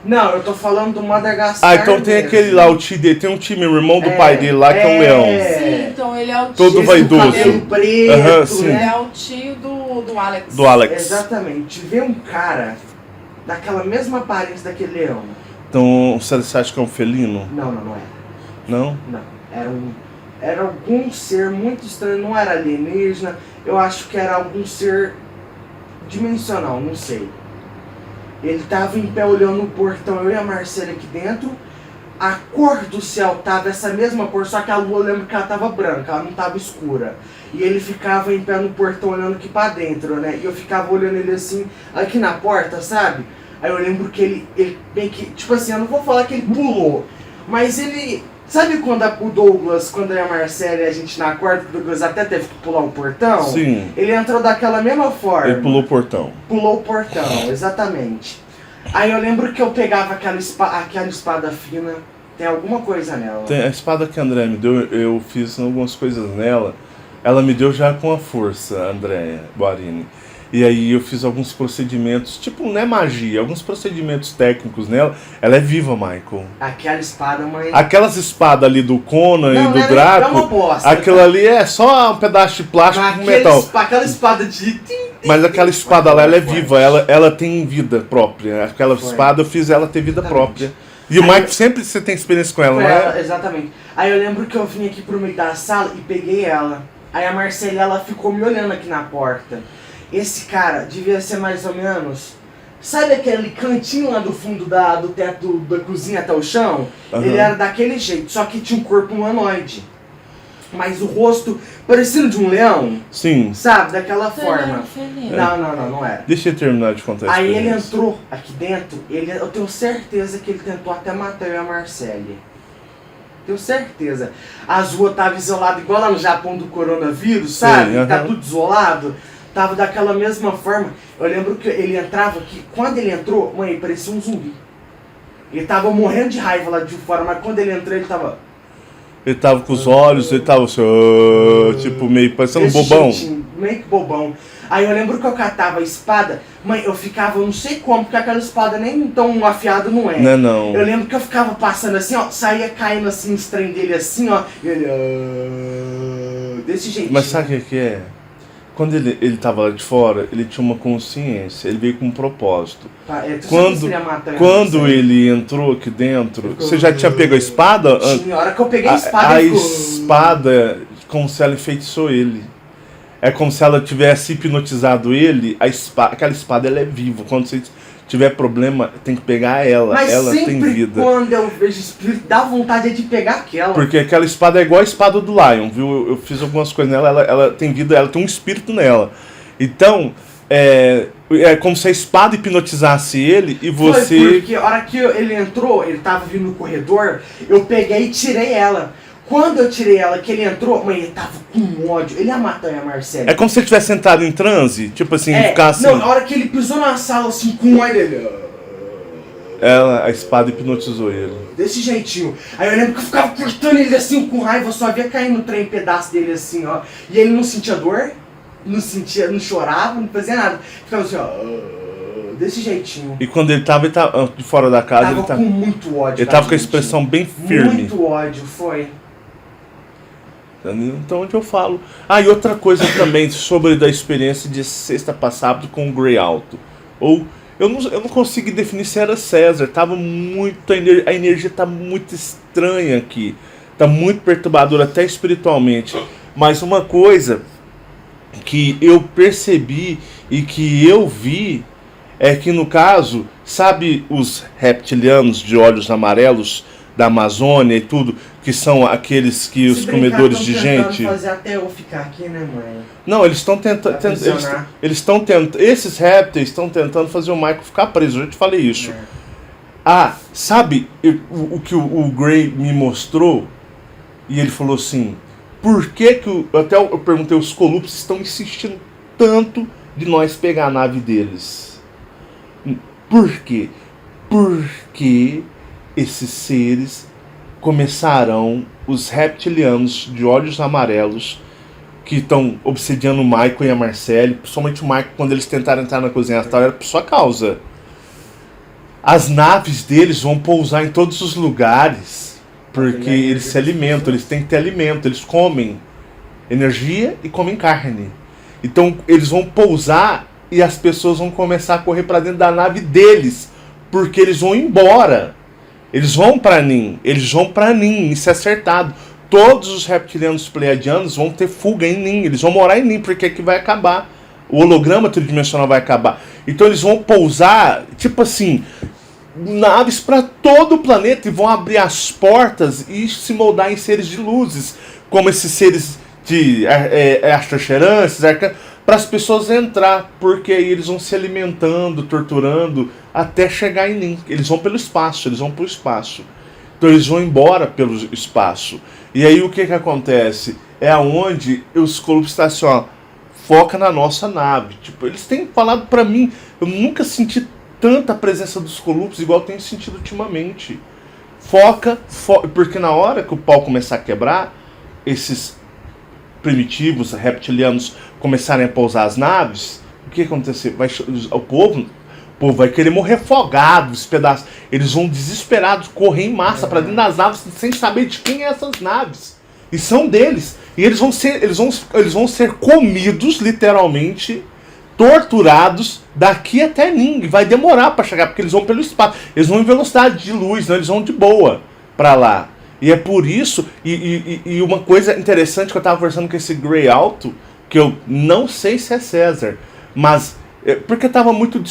Speaker 2: Não, eu tô falando do Madagascar.
Speaker 1: Ah, então tem
Speaker 2: mesmo.
Speaker 1: aquele lá, o tio dele, tem um time, o irmão do pai dele lá, que é um leão.
Speaker 3: Sim, então ele é o tio...
Speaker 1: Todo
Speaker 2: Esse
Speaker 1: vaidoso.
Speaker 2: do cabelo preto,
Speaker 1: Aham, sim.
Speaker 3: Ele
Speaker 2: né?
Speaker 3: é o tio do Alex.
Speaker 1: Do Alex.
Speaker 2: Exatamente. Vê um cara daquela mesma aparência daquele leão.
Speaker 1: Então, você acha que é um felino?
Speaker 2: Não, não, não era.
Speaker 1: Não?
Speaker 2: Não. Era algum ser muito estranho, não era alienígena. Eu acho que era algum ser dimensional, não sei. Ele tava em pé olhando o portão, eu e a Marcela aqui dentro. A cor do céu tava essa mesma cor, só que a lua, eu lembro que ela tava branca, ela não tava escura. E ele ficava em pé no portão olhando aqui pra dentro, né? E eu ficava olhando ele assim, aqui na porta, sabe? Aí eu lembro que ele bem que, tipo assim, eu não vou falar que ele pulou, mas ele... Sabe quando o Douglas, quando eu e a Marcela e a gente na quarta, o Douglas até teve que pular o portão?
Speaker 1: Sim.
Speaker 2: Ele entrou daquela mesma forma.
Speaker 1: Ele pulou o portão.
Speaker 2: Pulou o portão, exatamente. Aí eu lembro que eu pegava aquela espada fina, tem alguma coisa nela.
Speaker 1: Tem a espada que a Andréia me deu, eu fiz algumas coisas nela. Ela me deu já com a força, a Andréia Guarini. E aí eu fiz alguns procedimentos, tipo, não é magia, alguns procedimentos técnicos nela. Ela é viva, Michael.
Speaker 2: Aquela espada, mãe.
Speaker 1: Aquelas espadas ali do Conan
Speaker 2: Não,
Speaker 1: e do
Speaker 2: não é
Speaker 1: Draco,
Speaker 2: uma bosta,
Speaker 1: aquilo
Speaker 2: tá?
Speaker 1: ali é só um pedaço de plástico com metal.
Speaker 2: Aquela espada de...
Speaker 1: Mas aquela espada lá, ela é viva, ela tem vida própria. Aquela espada eu fiz ela ter vida própria. E o Michael sempre você tem experiência com ela,
Speaker 2: Com
Speaker 1: não
Speaker 2: ela,
Speaker 1: é?
Speaker 2: exatamente. Aí eu lembro que eu vim aqui pro meio da sala e peguei ela. Aí a Marcela, ela ficou me olhando aqui na porta. Esse cara devia ser mais ou menos... Sabe aquele cantinho lá do fundo do teto da cozinha até o chão?
Speaker 1: Uhum.
Speaker 2: Ele era daquele jeito, só que tinha um corpo humanoide. Mas o rosto parecendo de um leão,
Speaker 1: Sim.
Speaker 2: sabe? Daquela
Speaker 3: Então ele era
Speaker 2: forma.
Speaker 3: um felino.
Speaker 2: Não era.
Speaker 1: Deixa eu terminar de contar a
Speaker 2: Aí ele
Speaker 1: experiência.
Speaker 2: entrou aqui dentro, eu tenho certeza que ele tentou até matar eu e a Marcele. Tenho certeza. As ruas estavam isoladas igual lá no Japão do coronavírus, sabe?
Speaker 1: Sim,
Speaker 2: Tá
Speaker 1: aham.
Speaker 2: tudo isolado. Tava daquela mesma forma. Eu lembro que ele entrava aqui, quando ele entrou, mãe, ele parecia um zumbi. Ele tava morrendo de raiva lá de fora, mas quando ele entrou, ele tava...
Speaker 1: Ele tava com os olhos, ele tava assim, tipo, meio parecendo um
Speaker 2: desse
Speaker 1: bobão.
Speaker 2: jeitinho, meio que bobão. Aí eu lembro que eu catava a espada, mãe, eu ficava, eu não sei como, porque aquela espada nem tão afiada não é.
Speaker 1: Não é não.
Speaker 2: Eu lembro que eu ficava passando assim, ó, saía caindo assim os trem dele assim, ó, e ele... desse jeitinho.
Speaker 1: Mas sabe o que é? Quando ele tava lá de fora, ele tinha uma consciência, ele veio com um propósito.
Speaker 2: Tá, tu
Speaker 1: Quando,
Speaker 2: sabia se ele ia matar,
Speaker 1: quando
Speaker 2: não sei.
Speaker 1: ele entrou aqui dentro, você já tinha pego a espada?
Speaker 2: Tinha, a hora que eu peguei a espada,
Speaker 1: A
Speaker 2: ele ficou...
Speaker 1: espada, como se ela enfeitiçou ele. É como se ela tivesse hipnotizado ele. Aquela espada, ela é viva. Quando você tiver problema, tem que pegar ela.
Speaker 2: Mas
Speaker 1: Ela tem
Speaker 2: sempre
Speaker 1: vida.
Speaker 2: quando eu vejo espírito, dá vontade de pegar aquela.
Speaker 1: Porque aquela espada é igual a espada do Lion, viu? Eu fiz algumas coisas nela, ela tem vida, ela tem um espírito nela. Então, é como se a espada hipnotizasse ele e você...
Speaker 2: Foi porque a hora que ele entrou, ele tava vindo no corredor, eu peguei e tirei ela. Quando eu tirei ela, que ele entrou, mãe, ele tava com ódio. Ele ia matar a Marcela.
Speaker 1: É como se ele tivesse sentado em transe, tipo assim, ficar assim...
Speaker 2: Não, a hora que ele pisou na sala assim, com ódio, ele...
Speaker 1: A espada hipnotizou ele.
Speaker 2: Desse jeitinho. Aí eu lembro que eu ficava cortando ele assim com raiva, eu só via cair no trem pedaço dele assim, ó. E ele não sentia dor, não chorava, não fazia nada. Ficava assim, ó, desse jeitinho.
Speaker 1: E quando ele tava de fora da casa,
Speaker 2: Tava com muito ódio.
Speaker 1: ele tava com a expressão bem firme.
Speaker 2: Muito ódio, foi.
Speaker 1: Então, onde eu falo. Ah, e outra coisa também sobre da experiência de sexta para sábado com o Grey Alto. Ou, eu não consegui definir se era César. Tava muito. A energia tá muito estranha aqui. Tá muito perturbadora, até espiritualmente. Mas uma coisa que eu percebi e que eu vi é que, no caso, sabe os reptilianos de olhos amarelos da Amazônia e tudo, que são aqueles que os comedores de gente...
Speaker 2: fazer até eu ficar aqui, né, mãe?
Speaker 1: Não, eles estão tentando... Eles estão tentando... Esses répteis estão tentando fazer o Michael ficar preso, eu já te falei isso. Ah, sabe o que o Grey me mostrou? E ele falou assim, por que até eu perguntei, os Colupes estão insistindo tanto de nós pegar a nave deles? Por quê? Porque esses seres começarão, os reptilianos de olhos amarelos, que estão obsediando o Michael e a Marcelle, principalmente o Michael, quando eles tentaram entrar na cozinha astral, era por sua causa. As naves deles vão pousar em todos os lugares, porque eles se alimentam, eles têm que ter alimento, eles comem energia e comem carne. Então eles vão pousar e as pessoas vão começar a correr para dentro da nave deles, porque eles vão embora. Eles vão para Nin, isso é acertado. Todos os reptilianos pleiadianos vão ter fuga em Nin, eles vão morar em Nin, porque aqui vai acabar. O holograma tridimensional vai acabar. Então eles vão pousar, tipo assim, naves para todo o planeta e vão abrir as portas e se moldar em seres de luzes, como esses seres de astroxerances, para as pessoas entrar, porque aí eles vão se alimentando, torturando, até chegar em Nin. Eles vão pelo espaço, eles vão para o espaço. Então eles vão embora pelo espaço. E aí o que acontece? É aonde os Corlupes estão assim, ó, foca na nossa nave. Tipo, eles têm falado para mim, eu nunca senti tanta presença dos Corlupes igual eu tenho sentido ultimamente. Foca, porque na hora que o pau começar a quebrar, esses primitivos, reptilianos, começarem a pousar as naves, o que acontecer? O povo vai querer morrer afogado, os pedaços. Eles vão desesperados correr em massa para dentro das naves sem saber de quem é essas naves. E são deles. E eles vão ser comidos, literalmente, torturados daqui até Ning. Vai demorar para chegar, porque eles vão pelo espaço. Eles vão em velocidade de luz, não, eles vão de boa para lá. E é por isso, e uma coisa interessante que eu estava conversando com esse Grey Alto, que eu não sei se é César, mas porque estava muito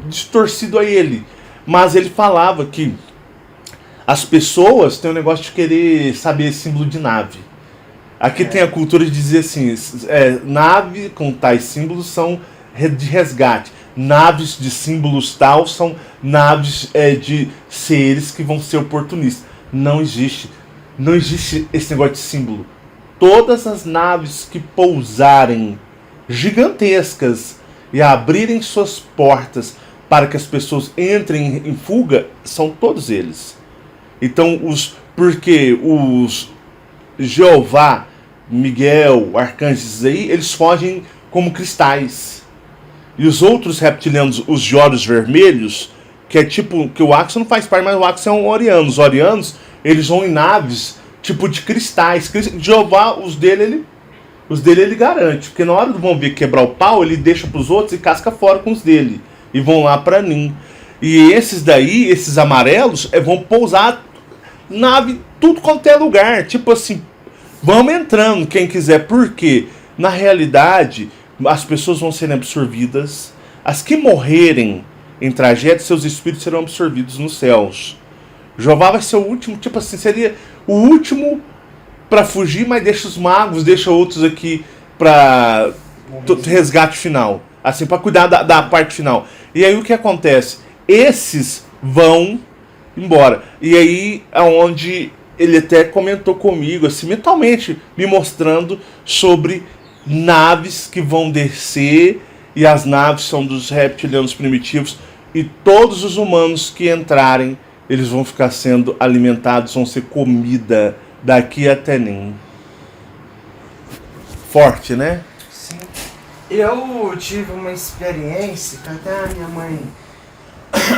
Speaker 1: distorcido a ele. Mas ele falava que as pessoas têm um negócio de querer saber símbolo de nave. Aqui tem a cultura de dizer assim, nave com tais símbolos são de resgate. Naves de símbolos tal são naves de seres que vão ser oportunistas. Não existe esse negócio de símbolo. Todas as naves que pousarem gigantescas e abrirem suas portas para que as pessoas entrem em fuga, são todos eles. Então, porque os Jeová, Miguel, arcanjos aí, eles fogem como cristais. E os outros reptilianos, os de olhos vermelhos, que é tipo, que o Axo não faz parte, mas o Axo é um Oriano. Os Orianos, eles vão em naves tipo de cristais. Jeová, os dele ele garante, porque na hora do vão ver quebrar o pau, ele deixa pros outros e casca fora com os dele. E vão lá pra Nin. E esses daí, esses amarelos, vão pousar nave tudo quanto é lugar. Tipo assim, vamos entrando, quem quiser. Porque, na realidade, as pessoas vão serem absorvidas. As que morrerem em trajeto, seus espíritos serão absorvidos nos céus. Jeová vai ser o último, tipo assim, seria o último para fugir, mas deixa os magos, deixa outros aqui para resgate final, assim, para cuidar da parte final. E aí o que acontece? Esses vão embora. E aí aonde ele até comentou comigo, assim, mentalmente, me mostrando sobre naves que vão descer, e as naves são dos reptilianos primitivos, e todos os humanos que entrarem, eles vão ficar sendo alimentados, vão ser comida daqui até Nin. Forte, né?
Speaker 2: Sim. Eu tive uma experiência que até a minha mãe,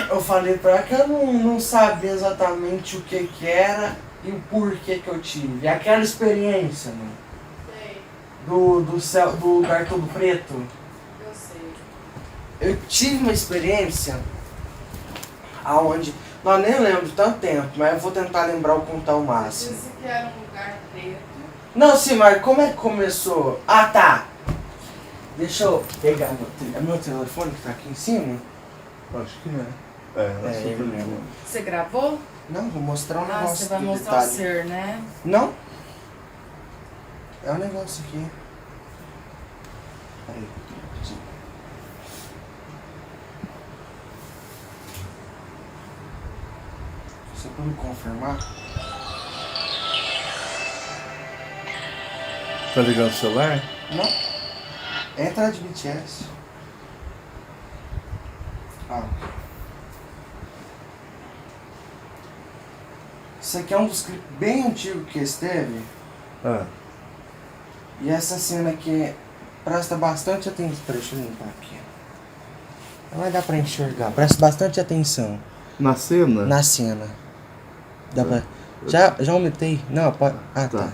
Speaker 2: eu falei pra ela que eu não sabia exatamente o que era e o porquê que eu tive. Aquela experiência, né?
Speaker 3: Sei.
Speaker 2: Do céu, do lugar todo preto.
Speaker 3: Eu sei.
Speaker 2: Eu tive uma experiência aonde, não nem lembro tanto tempo, mas eu vou tentar lembrar o contar o máximo.
Speaker 3: Disse que era um lugar preto.
Speaker 2: Não, sim, mas como é que começou? Ah, tá. Deixa eu pegar meu telefone que tá aqui em cima.
Speaker 1: Acho que é.
Speaker 2: Ele mesmo.
Speaker 3: Você gravou?
Speaker 2: Não, vou mostrar um negócio.
Speaker 3: Você vai
Speaker 2: de
Speaker 3: mostrar
Speaker 2: detalhe.
Speaker 3: o ser, né?
Speaker 2: Não? É um negócio aqui. Peraí. Você pode me confirmar?
Speaker 1: Tá ligando o celular?
Speaker 2: Não. Entra de BTS. Ah. Isso aqui é um dos clipes bem antigos que esteve.
Speaker 1: Ah.
Speaker 2: E essa cena aqui presta bastante atenção. Deixa eu limpar aqui. Não vai dar pra enxergar. Presta bastante atenção.
Speaker 1: Na cena?
Speaker 2: Na cena. Dá pra... Já aumentei? Não, pode... Ah, tá.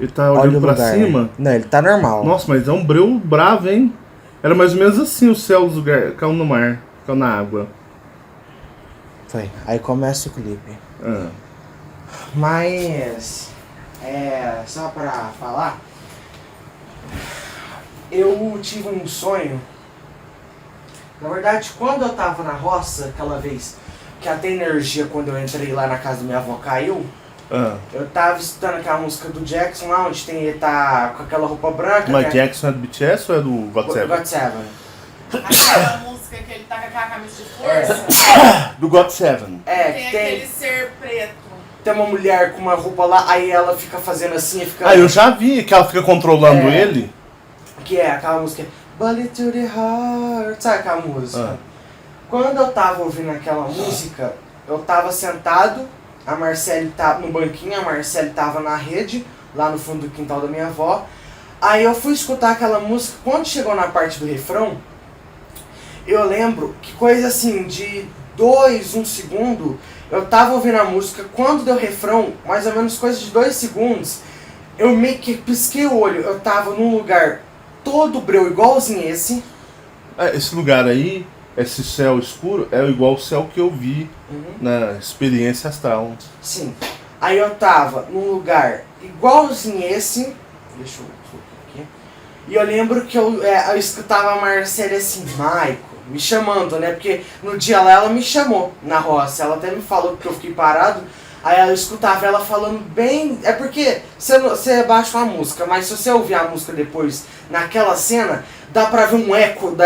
Speaker 1: Ele tá olhando pra
Speaker 2: lugar.
Speaker 1: cima?
Speaker 2: Não, ele tá normal.
Speaker 1: Nossa, mas é um breu bravo, hein? Era mais ou menos assim o céu do lugar. Caiu no mar, caiu na água.
Speaker 2: Foi. Aí começa o clipe.
Speaker 1: Ah.
Speaker 2: Mas... só pra falar... Eu tive um sonho. Na verdade, quando eu tava na roça, aquela vez que até energia, quando eu entrei lá na casa da minha avó, caiu. Eu tava escutando aquela música do Jackson lá, onde ele tá com aquela roupa branca.
Speaker 1: Mas Jackson é do BTS ou é do God Seven?
Speaker 2: God Seven.
Speaker 3: Aquela música que ele tá com aquela camisa de força.
Speaker 1: Do God Seven.
Speaker 3: Tem aquele ser preto.
Speaker 2: Tem uma mulher com uma roupa lá, aí ela fica fazendo assim e fica...
Speaker 1: Ah, eu já vi que ela fica controlando ele.
Speaker 2: Que é aquela música... Bullet to the Heart, sabe aquela música? Quando eu tava ouvindo aquela música, eu tava sentado, a Marcele tava no banquinho, a Marcele tava na rede, lá no fundo do quintal da minha avó. Aí eu fui escutar aquela música, quando chegou na parte do refrão, eu lembro que coisa assim, de 1 segundo, eu tava ouvindo a música, quando deu refrão, mais ou menos coisa de 2 segundos, eu meio que pisquei o olho, eu tava num lugar todo breu, igualzinho esse.
Speaker 1: Esse lugar aí, esse céu escuro, é igual o céu que eu vi na experiência astral.
Speaker 2: Sim. Aí eu tava num lugar igualzinho esse. Deixa eu colocar aqui. E eu lembro que eu escutava a Marcele assim, Maico, me chamando, né? Porque no dia lá ela me chamou na roça. Ela até me falou que eu fiquei parado. Aí eu escutava ela falando bem... É porque você baixa uma música, mas se você ouvir a música depois, naquela cena, dá pra ver um eco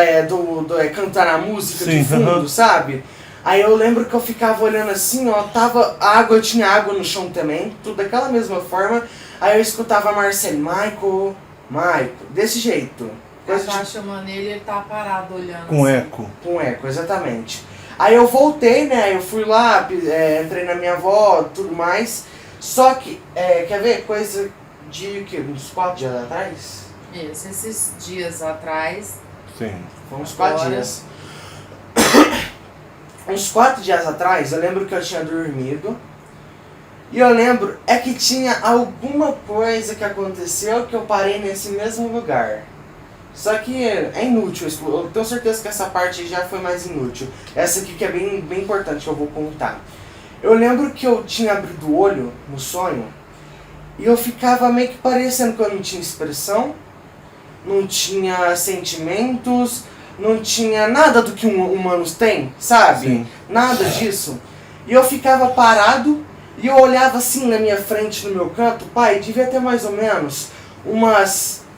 Speaker 2: cantar a música de fundo, sabe? Aí eu lembro que eu ficava olhando assim, ó, eu tinha água no chão também, tudo daquela mesma forma. Aí eu escutava a Marcele, Maico, desse jeito.
Speaker 3: Ela tá chamando ele tá parado olhando.
Speaker 1: Com
Speaker 3: assim.
Speaker 1: eco.
Speaker 2: Com eco, exatamente. Aí eu voltei, né, eu fui lá, entrei na minha avó, tudo mais. Só que, quer ver, coisa de que, uns 4 dias atrás?
Speaker 3: Isso, esses dias atrás.
Speaker 1: Sim.
Speaker 2: Foi uns 4 dias. Uns 4 dias atrás, eu lembro que eu tinha dormido. E eu lembro, que tinha alguma coisa que aconteceu que eu parei nesse mesmo lugar. Só que é inútil, eu tenho certeza que essa parte já foi mais inútil. Essa aqui que é bem importante que eu vou contar. Eu lembro que eu tinha abrido o olho no sonho e eu ficava meio que parecendo que eu não tinha expressão, não tinha sentimentos, não tinha nada do que humanos tem, sabe?
Speaker 1: Sim.
Speaker 2: Nada disso. E eu ficava parado e eu olhava assim na minha frente, no meu canto, pai, devia ter mais ou menos umas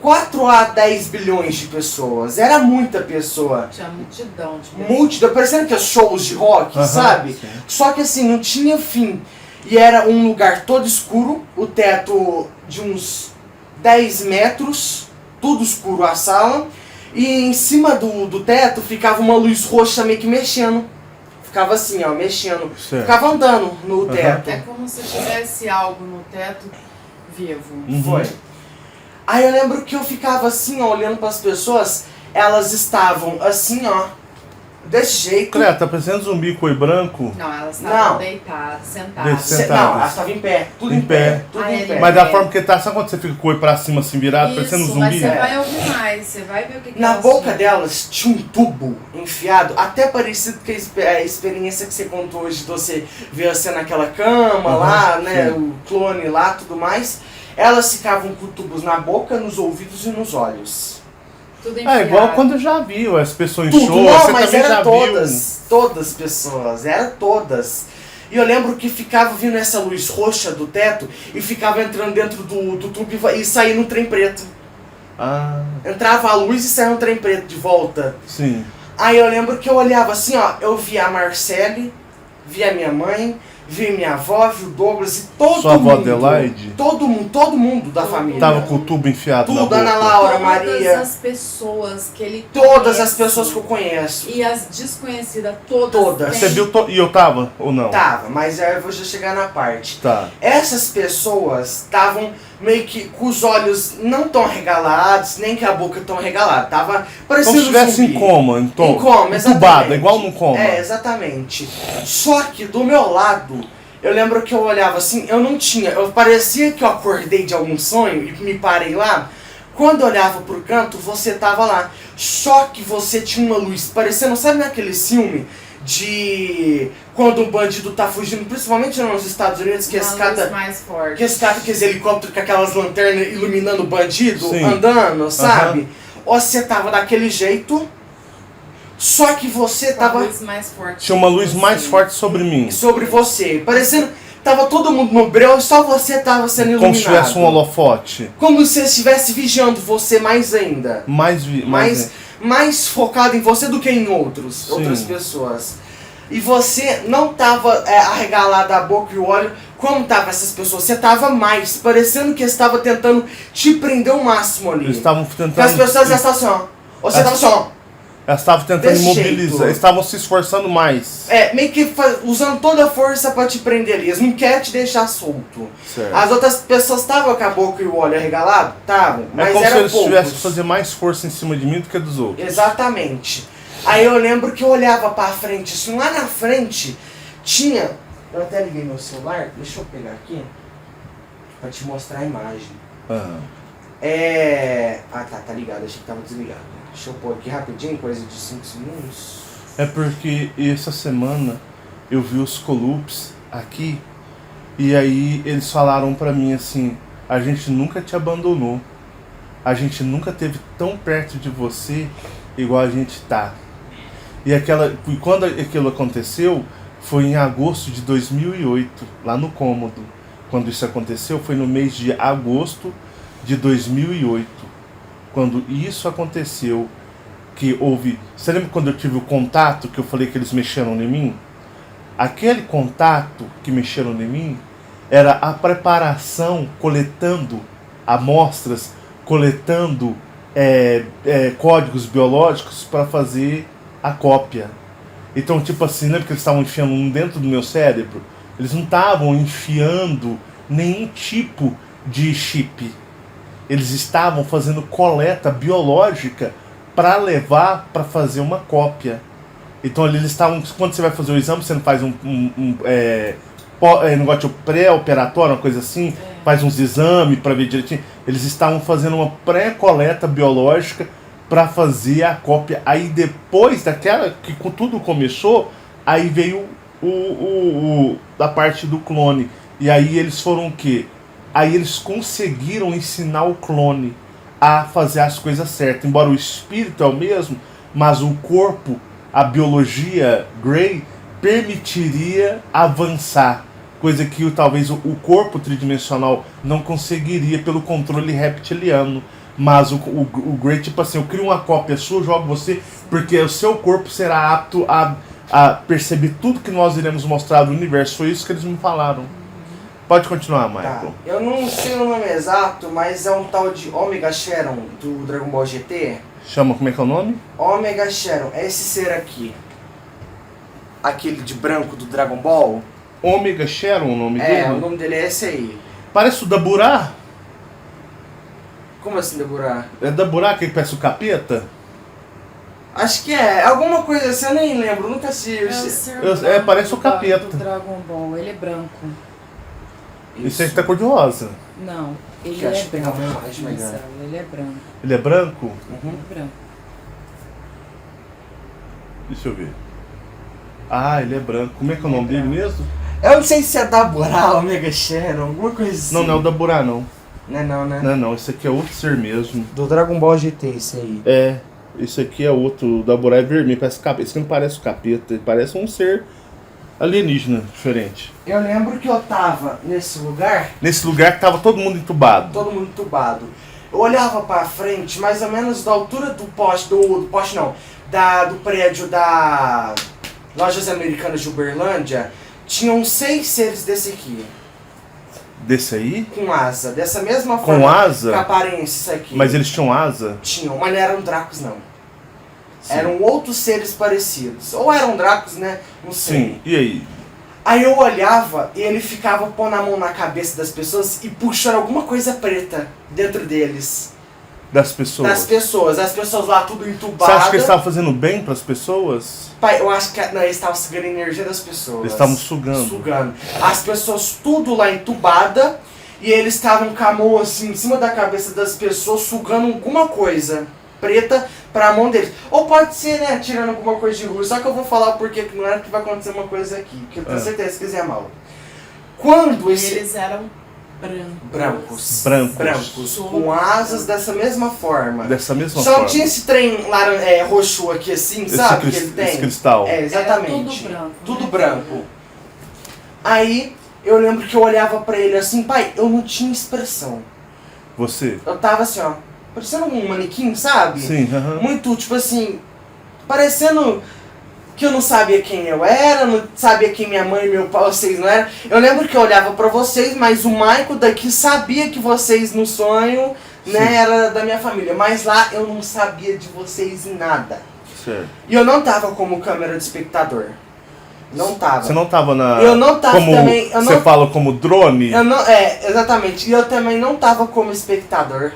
Speaker 2: 4 a 10 bilhões de pessoas. Era muita pessoa.
Speaker 3: Tinha multidão de pessoas.
Speaker 2: Multidão, parecendo que é shows de rock, sabe?
Speaker 1: Sim.
Speaker 2: Só que assim, não tinha fim. E era um lugar todo escuro, o teto de uns 10 metros, tudo escuro a sala. E em cima do teto ficava uma luz roxa meio que mexendo. Ficava assim, ó, mexendo.
Speaker 1: Certo.
Speaker 2: Ficava andando no teto.
Speaker 3: É como se tivesse algo no teto vivo.
Speaker 2: Foi. Aí eu lembro que eu ficava assim, ó, olhando para as pessoas, elas estavam assim, ó, desse jeito.
Speaker 1: Cleia, tá parecendo zumbi com oi branco?
Speaker 3: Não, elas estavam
Speaker 2: Não.
Speaker 3: deitadas, sentadas.
Speaker 1: Sentadas.
Speaker 2: Não, elas estavam em pé, tudo
Speaker 1: Em
Speaker 2: em pé, tudo
Speaker 3: Aí
Speaker 2: em
Speaker 3: ele-
Speaker 2: pé.
Speaker 1: Mas da forma que tá, sabe quando você fica com o oi pra cima assim virado, parecendo um
Speaker 3: Isso, mas
Speaker 1: zumbi?
Speaker 3: você vai ouvir mais, você vai ver o que
Speaker 2: Na
Speaker 3: elas
Speaker 2: boca
Speaker 3: tinham.
Speaker 2: delas tinha um tubo enfiado, até parecido com a experiência que você contou hoje de você ver você naquela cama lá, né,
Speaker 1: sim.
Speaker 2: o clone lá, tudo mais. Elas ficavam com tubos na boca, nos ouvidos e nos olhos.
Speaker 3: Tudo enfiado.
Speaker 1: É igual quando eu já vi as pessoas em
Speaker 2: Tudo,
Speaker 1: show,
Speaker 2: não,
Speaker 1: você
Speaker 2: mas
Speaker 1: também
Speaker 2: era
Speaker 1: já
Speaker 2: todas pessoas, era todas. E eu lembro que ficava vindo essa luz roxa do teto e ficava entrando dentro do tubo e saía no trem preto.
Speaker 1: viu. Ah,
Speaker 2: Entrava a luz e saía no trem preto de volta.
Speaker 1: sim.
Speaker 2: Aí eu lembro que eu olhava assim, ó, eu via a Marcele, via a minha mãe, vi minha avó, vi o Douglas e todo
Speaker 1: Sua
Speaker 2: mundo.
Speaker 1: avó Adelaide?
Speaker 2: Todo mundo da família.
Speaker 1: Tava com o tubo enfiado na
Speaker 2: Tudo,
Speaker 1: boca.
Speaker 2: Ana Laura,
Speaker 3: Todas
Speaker 2: Maria.
Speaker 3: as pessoas que ele
Speaker 2: Todas
Speaker 3: conhece
Speaker 2: as pessoas que eu conheço.
Speaker 3: e as desconhecidas, todas.
Speaker 2: Todas.
Speaker 1: Você viu e eu tava ou não?
Speaker 2: Tava, mas aí eu vou já chegar na parte.
Speaker 1: Tá.
Speaker 2: Essas pessoas estavam meio que com os olhos não tão arregalados, nem com a boca tão arregalada. Tava parecendo
Speaker 1: Como se estivesse
Speaker 2: zumbi.
Speaker 1: em coma, então.
Speaker 2: Em coma, exatamente.
Speaker 1: Entubada, igual num coma.
Speaker 2: É, exatamente. Só que do meu lado, eu lembro que eu olhava assim, eu parecia que eu acordei de algum sonho e me parei lá. Quando eu olhava pro canto, você tava lá. Só que você tinha uma luz parecendo, sabe naquele filme de quando um bandido tá fugindo, principalmente nos Estados Unidos, que esse cara
Speaker 3: mais forte.
Speaker 2: que esse cara com aqueles helicópteros com aquelas lanternas iluminando o bandido,
Speaker 1: Sim.
Speaker 2: andando, sabe? Você tava daquele jeito, só que você tava
Speaker 3: mais forte.
Speaker 1: Tinha uma luz mais forte sobre mim.
Speaker 2: sobre você, parecendo, tava todo mundo no breu, só você tava sendo iluminado.
Speaker 1: Como se tivesse um holofote.
Speaker 2: Como se estivesse vigiando você mais ainda. Mais focado em você do que em outras pessoas. E você não tava arregalado a boca e o olho como tava essas pessoas. Você tava mais, parecendo que estava tentando te prender o máximo ali.
Speaker 1: Eles estavam tentando.
Speaker 2: Porque as pessoas já estavam assim, ó. Você tava assim, ó.
Speaker 1: Elas estavam tentando
Speaker 2: Desse
Speaker 1: imobilizar,
Speaker 2: jeito.
Speaker 1: eles estavam se esforçando mais.
Speaker 2: Meio que usando toda a força pra te prender ali. Eles não querem te deixar solto.
Speaker 1: Certo.
Speaker 2: As outras pessoas estavam com a boca e o olho arregalado? Estavam, mas
Speaker 1: É como se
Speaker 2: eram
Speaker 1: eles
Speaker 2: poucos.
Speaker 1: tivessem que fazer mais força em cima de mim do que dos outros.
Speaker 2: Exatamente. Aí eu lembro que eu olhava pra frente, assim, lá na frente tinha... Eu até liguei meu celular, deixa eu pegar aqui, pra te mostrar a imagem.
Speaker 1: Ah.
Speaker 2: Tá ligado, achei que tava desligado. Deixa eu pôr aqui rapidinho, coisa de 5 segundos.
Speaker 1: É porque essa semana eu vi os Colups aqui e aí eles falaram pra mim assim: a gente nunca te abandonou, a gente nunca esteve tão perto de você igual a gente tá. E quando aquilo aconteceu foi em agosto de 2008, lá no Cômodo. Quando isso aconteceu foi no mês de agosto de 2008. Quando isso aconteceu, que houve... Você lembra quando eu tive o contato, que eu falei que eles mexeram em mim? Aquele contato que mexeram em mim era a preparação, coletando amostras, coletando códigos biológicos para fazer a cópia. Então, tipo assim, lembra que eles estavam enfiando um dentro do meu cérebro? Eles não estavam enfiando nenhum tipo de chip. Eles estavam fazendo coleta biológica para levar para fazer uma cópia. Então ali eles estavam... Quando você vai fazer o exame, você não faz negócio pré-operatório, uma coisa assim, faz uns exames para ver direitinho. Eles estavam fazendo uma pré-coleta biológica para fazer a cópia. Aí depois daquela que tudo começou, aí veio a parte do clone. E aí eles foram o quê? Aí eles conseguiram ensinar o clone a fazer as coisas certas. Embora o espírito é o mesmo, mas o corpo, a biologia Grey, permitiria avançar. Coisa que talvez o corpo tridimensional não conseguiria pelo controle reptiliano. Mas o Grey, tipo assim, eu crio uma cópia sua, jogo você, porque o seu corpo será apto a perceber tudo que nós iremos mostrar do universo. Foi isso que eles me falaram. Pode continuar, Michael.
Speaker 2: Tá. Eu não sei o nome exato, mas é um tal de Omega Sharon do Dragon Ball GT.
Speaker 1: Chama, como é que é o nome?
Speaker 2: Omega Sharon, é esse ser aqui. Aquele de branco do Dragon Ball.
Speaker 1: Omega Sharon, o nome dele?
Speaker 2: O nome dele é esse aí.
Speaker 1: Parece o Daburá.
Speaker 2: Como assim, Deborah?
Speaker 1: É Daburá que parece o capeta?
Speaker 2: Acho que é. Alguma coisa assim, eu nem lembro, nunca assisti.
Speaker 1: Parece o capeta.
Speaker 3: Do Dragon Ball, ele é branco.
Speaker 1: Isso aí tá cor de rosa.
Speaker 3: Não, ele
Speaker 2: Que
Speaker 3: é
Speaker 2: acho que
Speaker 3: branco.
Speaker 2: não, acho melhor.
Speaker 3: Marcelo, ele é branco.
Speaker 1: Ele é branco?
Speaker 3: Ele é branco.
Speaker 1: Deixa eu ver. Ah, ele é branco. Como é que é o nome dele mesmo?
Speaker 2: Eu não sei se é Daborah, Omega Sharon, alguma coisa assim.
Speaker 1: Não é o Daburá, não.
Speaker 2: Não, né?
Speaker 1: Não, esse aqui é outro ser mesmo.
Speaker 2: Do Dragon Ball GT, esse aí.
Speaker 1: Esse aqui é outro. O Daburá é vermelho, parece capeta. Esse aqui não parece o capeta, ele parece um ser alienígena diferente.
Speaker 2: Eu lembro que eu tava nesse lugar,
Speaker 1: Nesse lugar que tava todo mundo entubado.
Speaker 2: todo mundo entubado. Eu olhava pra frente, mais ou menos da altura do poste, do prédio da Lojas Americanas de Uberlândia, Tinham 6 seres desse aqui.
Speaker 1: Desse aí?
Speaker 2: Com asa. Dessa mesma forma.
Speaker 1: Com asa?
Speaker 2: Com aparência, isso aqui.
Speaker 1: Mas eles tinham asa?
Speaker 2: Tinham, mas não eram dracos, não.
Speaker 1: Sim.
Speaker 2: Eram outros seres parecidos. Ou eram dracos, né? Não sei.
Speaker 1: Sim, e aí?
Speaker 2: Aí eu olhava e ele ficava pondo a mão na cabeça das pessoas e puxando alguma coisa preta dentro deles.
Speaker 1: Das pessoas?
Speaker 2: Das pessoas. As pessoas lá tudo entubadas.
Speaker 1: Você acha que eles estavam fazendo bem para as pessoas?
Speaker 2: Pai, eu acho que não, eles estavam sugando a energia das pessoas.
Speaker 1: Eles estavam sugando.
Speaker 2: Sugando. As pessoas tudo lá entubada e eles estavam com a mão assim em cima da cabeça das pessoas sugando alguma coisa preta pra mão deles. Ou pode ser, né, tirando alguma coisa de ruim. Só que eu vou falar porque não era que vai acontecer uma coisa aqui. Porque eu tenho certeza que quiser mal. Quando
Speaker 3: eles eram brancos.
Speaker 2: Brancos. Com asas dessa mesma forma.
Speaker 1: Dessa mesma
Speaker 2: Só
Speaker 1: forma.
Speaker 2: tinha esse trem roxo aqui assim, sabe? Que ele tem.
Speaker 1: Esse cristal.
Speaker 2: É, exatamente.
Speaker 3: Era tudo branco.
Speaker 2: Tudo branco. Aí eu lembro que eu olhava pra ele assim, pai, eu não tinha expressão.
Speaker 1: Você?
Speaker 2: Eu tava assim, ó, parecendo um manequim, sabe?
Speaker 1: Sim, aham.
Speaker 2: Muito, tipo assim, parecendo que eu não sabia quem eu era, não sabia quem minha mãe e meu pai, vocês não eram. Eu lembro que eu olhava pra vocês, mas o Michael daqui sabia que vocês no sonho, né, era da minha família. Mas lá eu não sabia de vocês em nada.
Speaker 1: Certo.
Speaker 2: E eu não tava como câmera de espectador. Não tava.
Speaker 1: Você não tava na...
Speaker 2: Eu não tava
Speaker 1: como
Speaker 2: também... Eu
Speaker 1: você
Speaker 2: não,
Speaker 1: fala como drone?
Speaker 2: eu não, exatamente. E eu também não tava como espectador.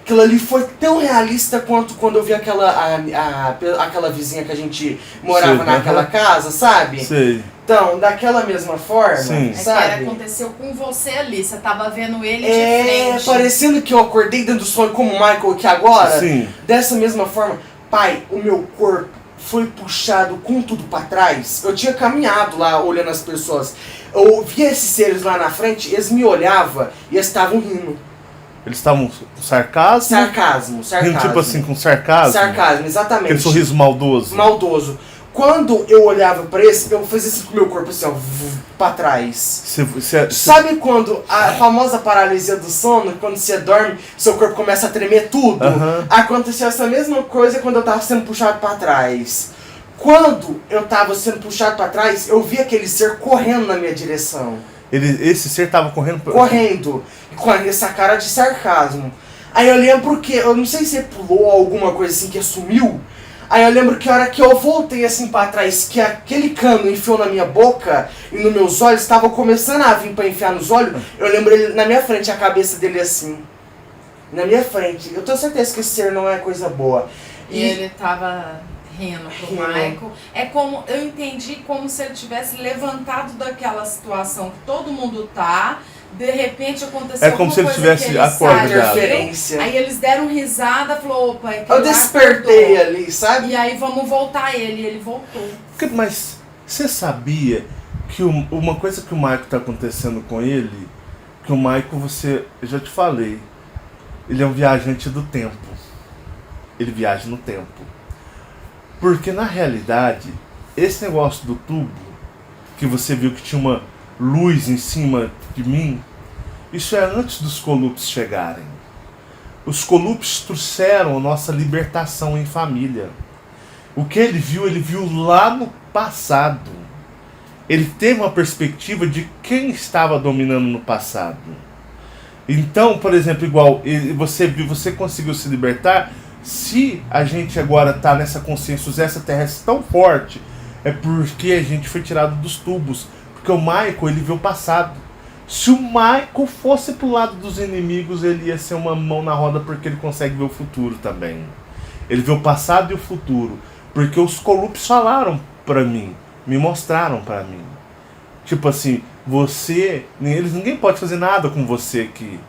Speaker 2: Aquilo ali foi tão realista quanto quando eu vi aquela vizinha que a gente morava
Speaker 1: Sei,
Speaker 2: naquela casa, sabe?
Speaker 1: Sei.
Speaker 2: Então, daquela mesma forma,
Speaker 1: Sim.
Speaker 3: É que
Speaker 2: sabe?
Speaker 3: aconteceu com você ali, você tava vendo ele de
Speaker 2: É,
Speaker 3: frente.
Speaker 2: parecendo que eu acordei dentro do sonho como o Michael aqui agora.
Speaker 1: Sim.
Speaker 2: Dessa mesma forma, pai, o meu corpo foi puxado com tudo pra trás. Eu tinha caminhado lá olhando as pessoas. Eu via esses seres lá na frente, eles me olhavam e eles estavam rindo.
Speaker 1: Eles estavam com sarcasmo?
Speaker 2: Sarcasmo.
Speaker 1: Rindo tipo assim, com sarcasmo?
Speaker 2: Sarcasmo, exatamente.
Speaker 1: Aquele sorriso maldoso.
Speaker 2: Maldoso. Quando eu olhava pra esse, eu fazia assim com o meu corpo assim, ó, pra trás. Sabe quando a famosa paralisia do sono, quando você dorme, seu corpo começa a tremer tudo? Aconteceu essa mesma coisa quando eu tava sendo puxado pra trás. Quando eu tava sendo puxado pra trás, eu vi aquele ser correndo na minha direção.
Speaker 1: Esse ser tava correndo...
Speaker 2: Correndo. Com essa cara de sarcasmo. Aí eu lembro que, eu não sei se ele pulou alguma coisa assim que sumiu. Aí eu lembro que a hora que eu voltei assim pra trás, que aquele cano enfiou na minha boca e nos meus olhos, estava começando a vir pra enfiar nos olhos, eu lembro ele na minha frente, a cabeça dele assim. Na minha frente. Eu tenho certeza que esse ser não é coisa boa.
Speaker 3: E ele tava rindo pro Michael. É como, eu entendi como se ele tivesse levantado daquela situação que todo mundo tá. De repente aconteceu
Speaker 1: como se ele
Speaker 3: alguma coisa
Speaker 1: tivesse
Speaker 3: que ele
Speaker 1: acordado.
Speaker 2: Interferência.
Speaker 3: Aí eles deram risada, falou, opa, é que
Speaker 2: Eu
Speaker 3: ele
Speaker 2: despertei
Speaker 3: acordou.
Speaker 2: ali, sabe?
Speaker 3: E aí vamos voltar ele, e ele voltou.
Speaker 1: Mas você sabia que uma coisa que o Michael tá acontecendo com ele, que o Michael, eu já te falei, ele é um viajante do tempo. Ele viaja no tempo. Porque na realidade, esse negócio do tubo, que você viu que tinha uma luz em cima de mim, isso é antes dos Colupes chegarem. Os Colupes trouxeram a nossa libertação em família. O que ele viu lá no passado. Ele teve uma perspectiva de quem estava dominando no passado. Então, por exemplo, igual você conseguiu se libertar. Se a gente agora está nessa consciência, os extraterrestres tão forte, é porque a gente foi tirado dos tubos. Porque o Michael, ele viu o passado. Se o Michael fosse pro lado dos inimigos, ele ia ser uma mão na roda, porque ele consegue ver o futuro também. Ele vê o passado e o futuro. Porque os Colupes falaram pra mim, me mostraram pra mim. Tipo assim, ninguém pode fazer nada com você aqui.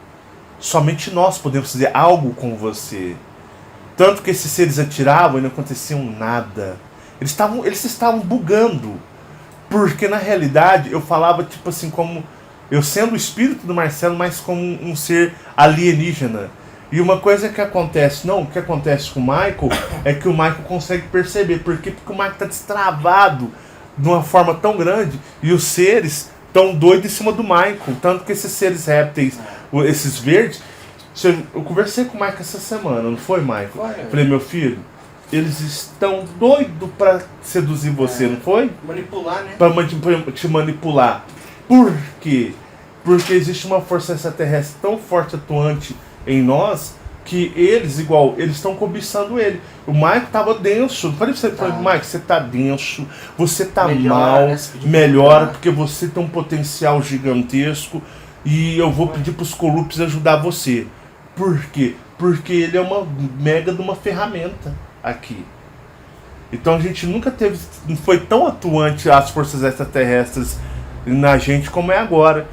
Speaker 1: Somente nós podemos fazer algo com você. Tanto que esses seres atiravam e não acontecia nada. Eles estavam bugando. Porque na realidade eu falava tipo assim, como eu sendo o espírito do Marcelo, mas como um ser alienígena. E uma coisa que acontece, o que acontece com o Michael é que o Michael consegue perceber. Por quê? Porque o Michael está destravado de uma forma tão grande e os seres estão doidos em cima do Michael. Tanto que esses seres répteis, esses verdes. Eu conversei com o Michael essa semana, não foi, Michael?
Speaker 2: Foi.
Speaker 1: Falei, meu filho, eles estão doidos pra seduzir você, não foi?
Speaker 2: Manipular, né?
Speaker 1: Pra te manipular. Por quê? Porque existe uma força extraterrestre tão forte, atuante em nós, que eles estão cobiçando ele. O Mike tava denso. Eu falei pra você, Mike, você tá denso, você tá mal, melhora, porque você tem um potencial gigantesco e eu vou pedir pros corruptos ajudar você. Por quê? Porque ele é uma mega de uma ferramenta aqui. Então a gente nunca teve, não foi tão atuante as forças extraterrestres na gente como é agora.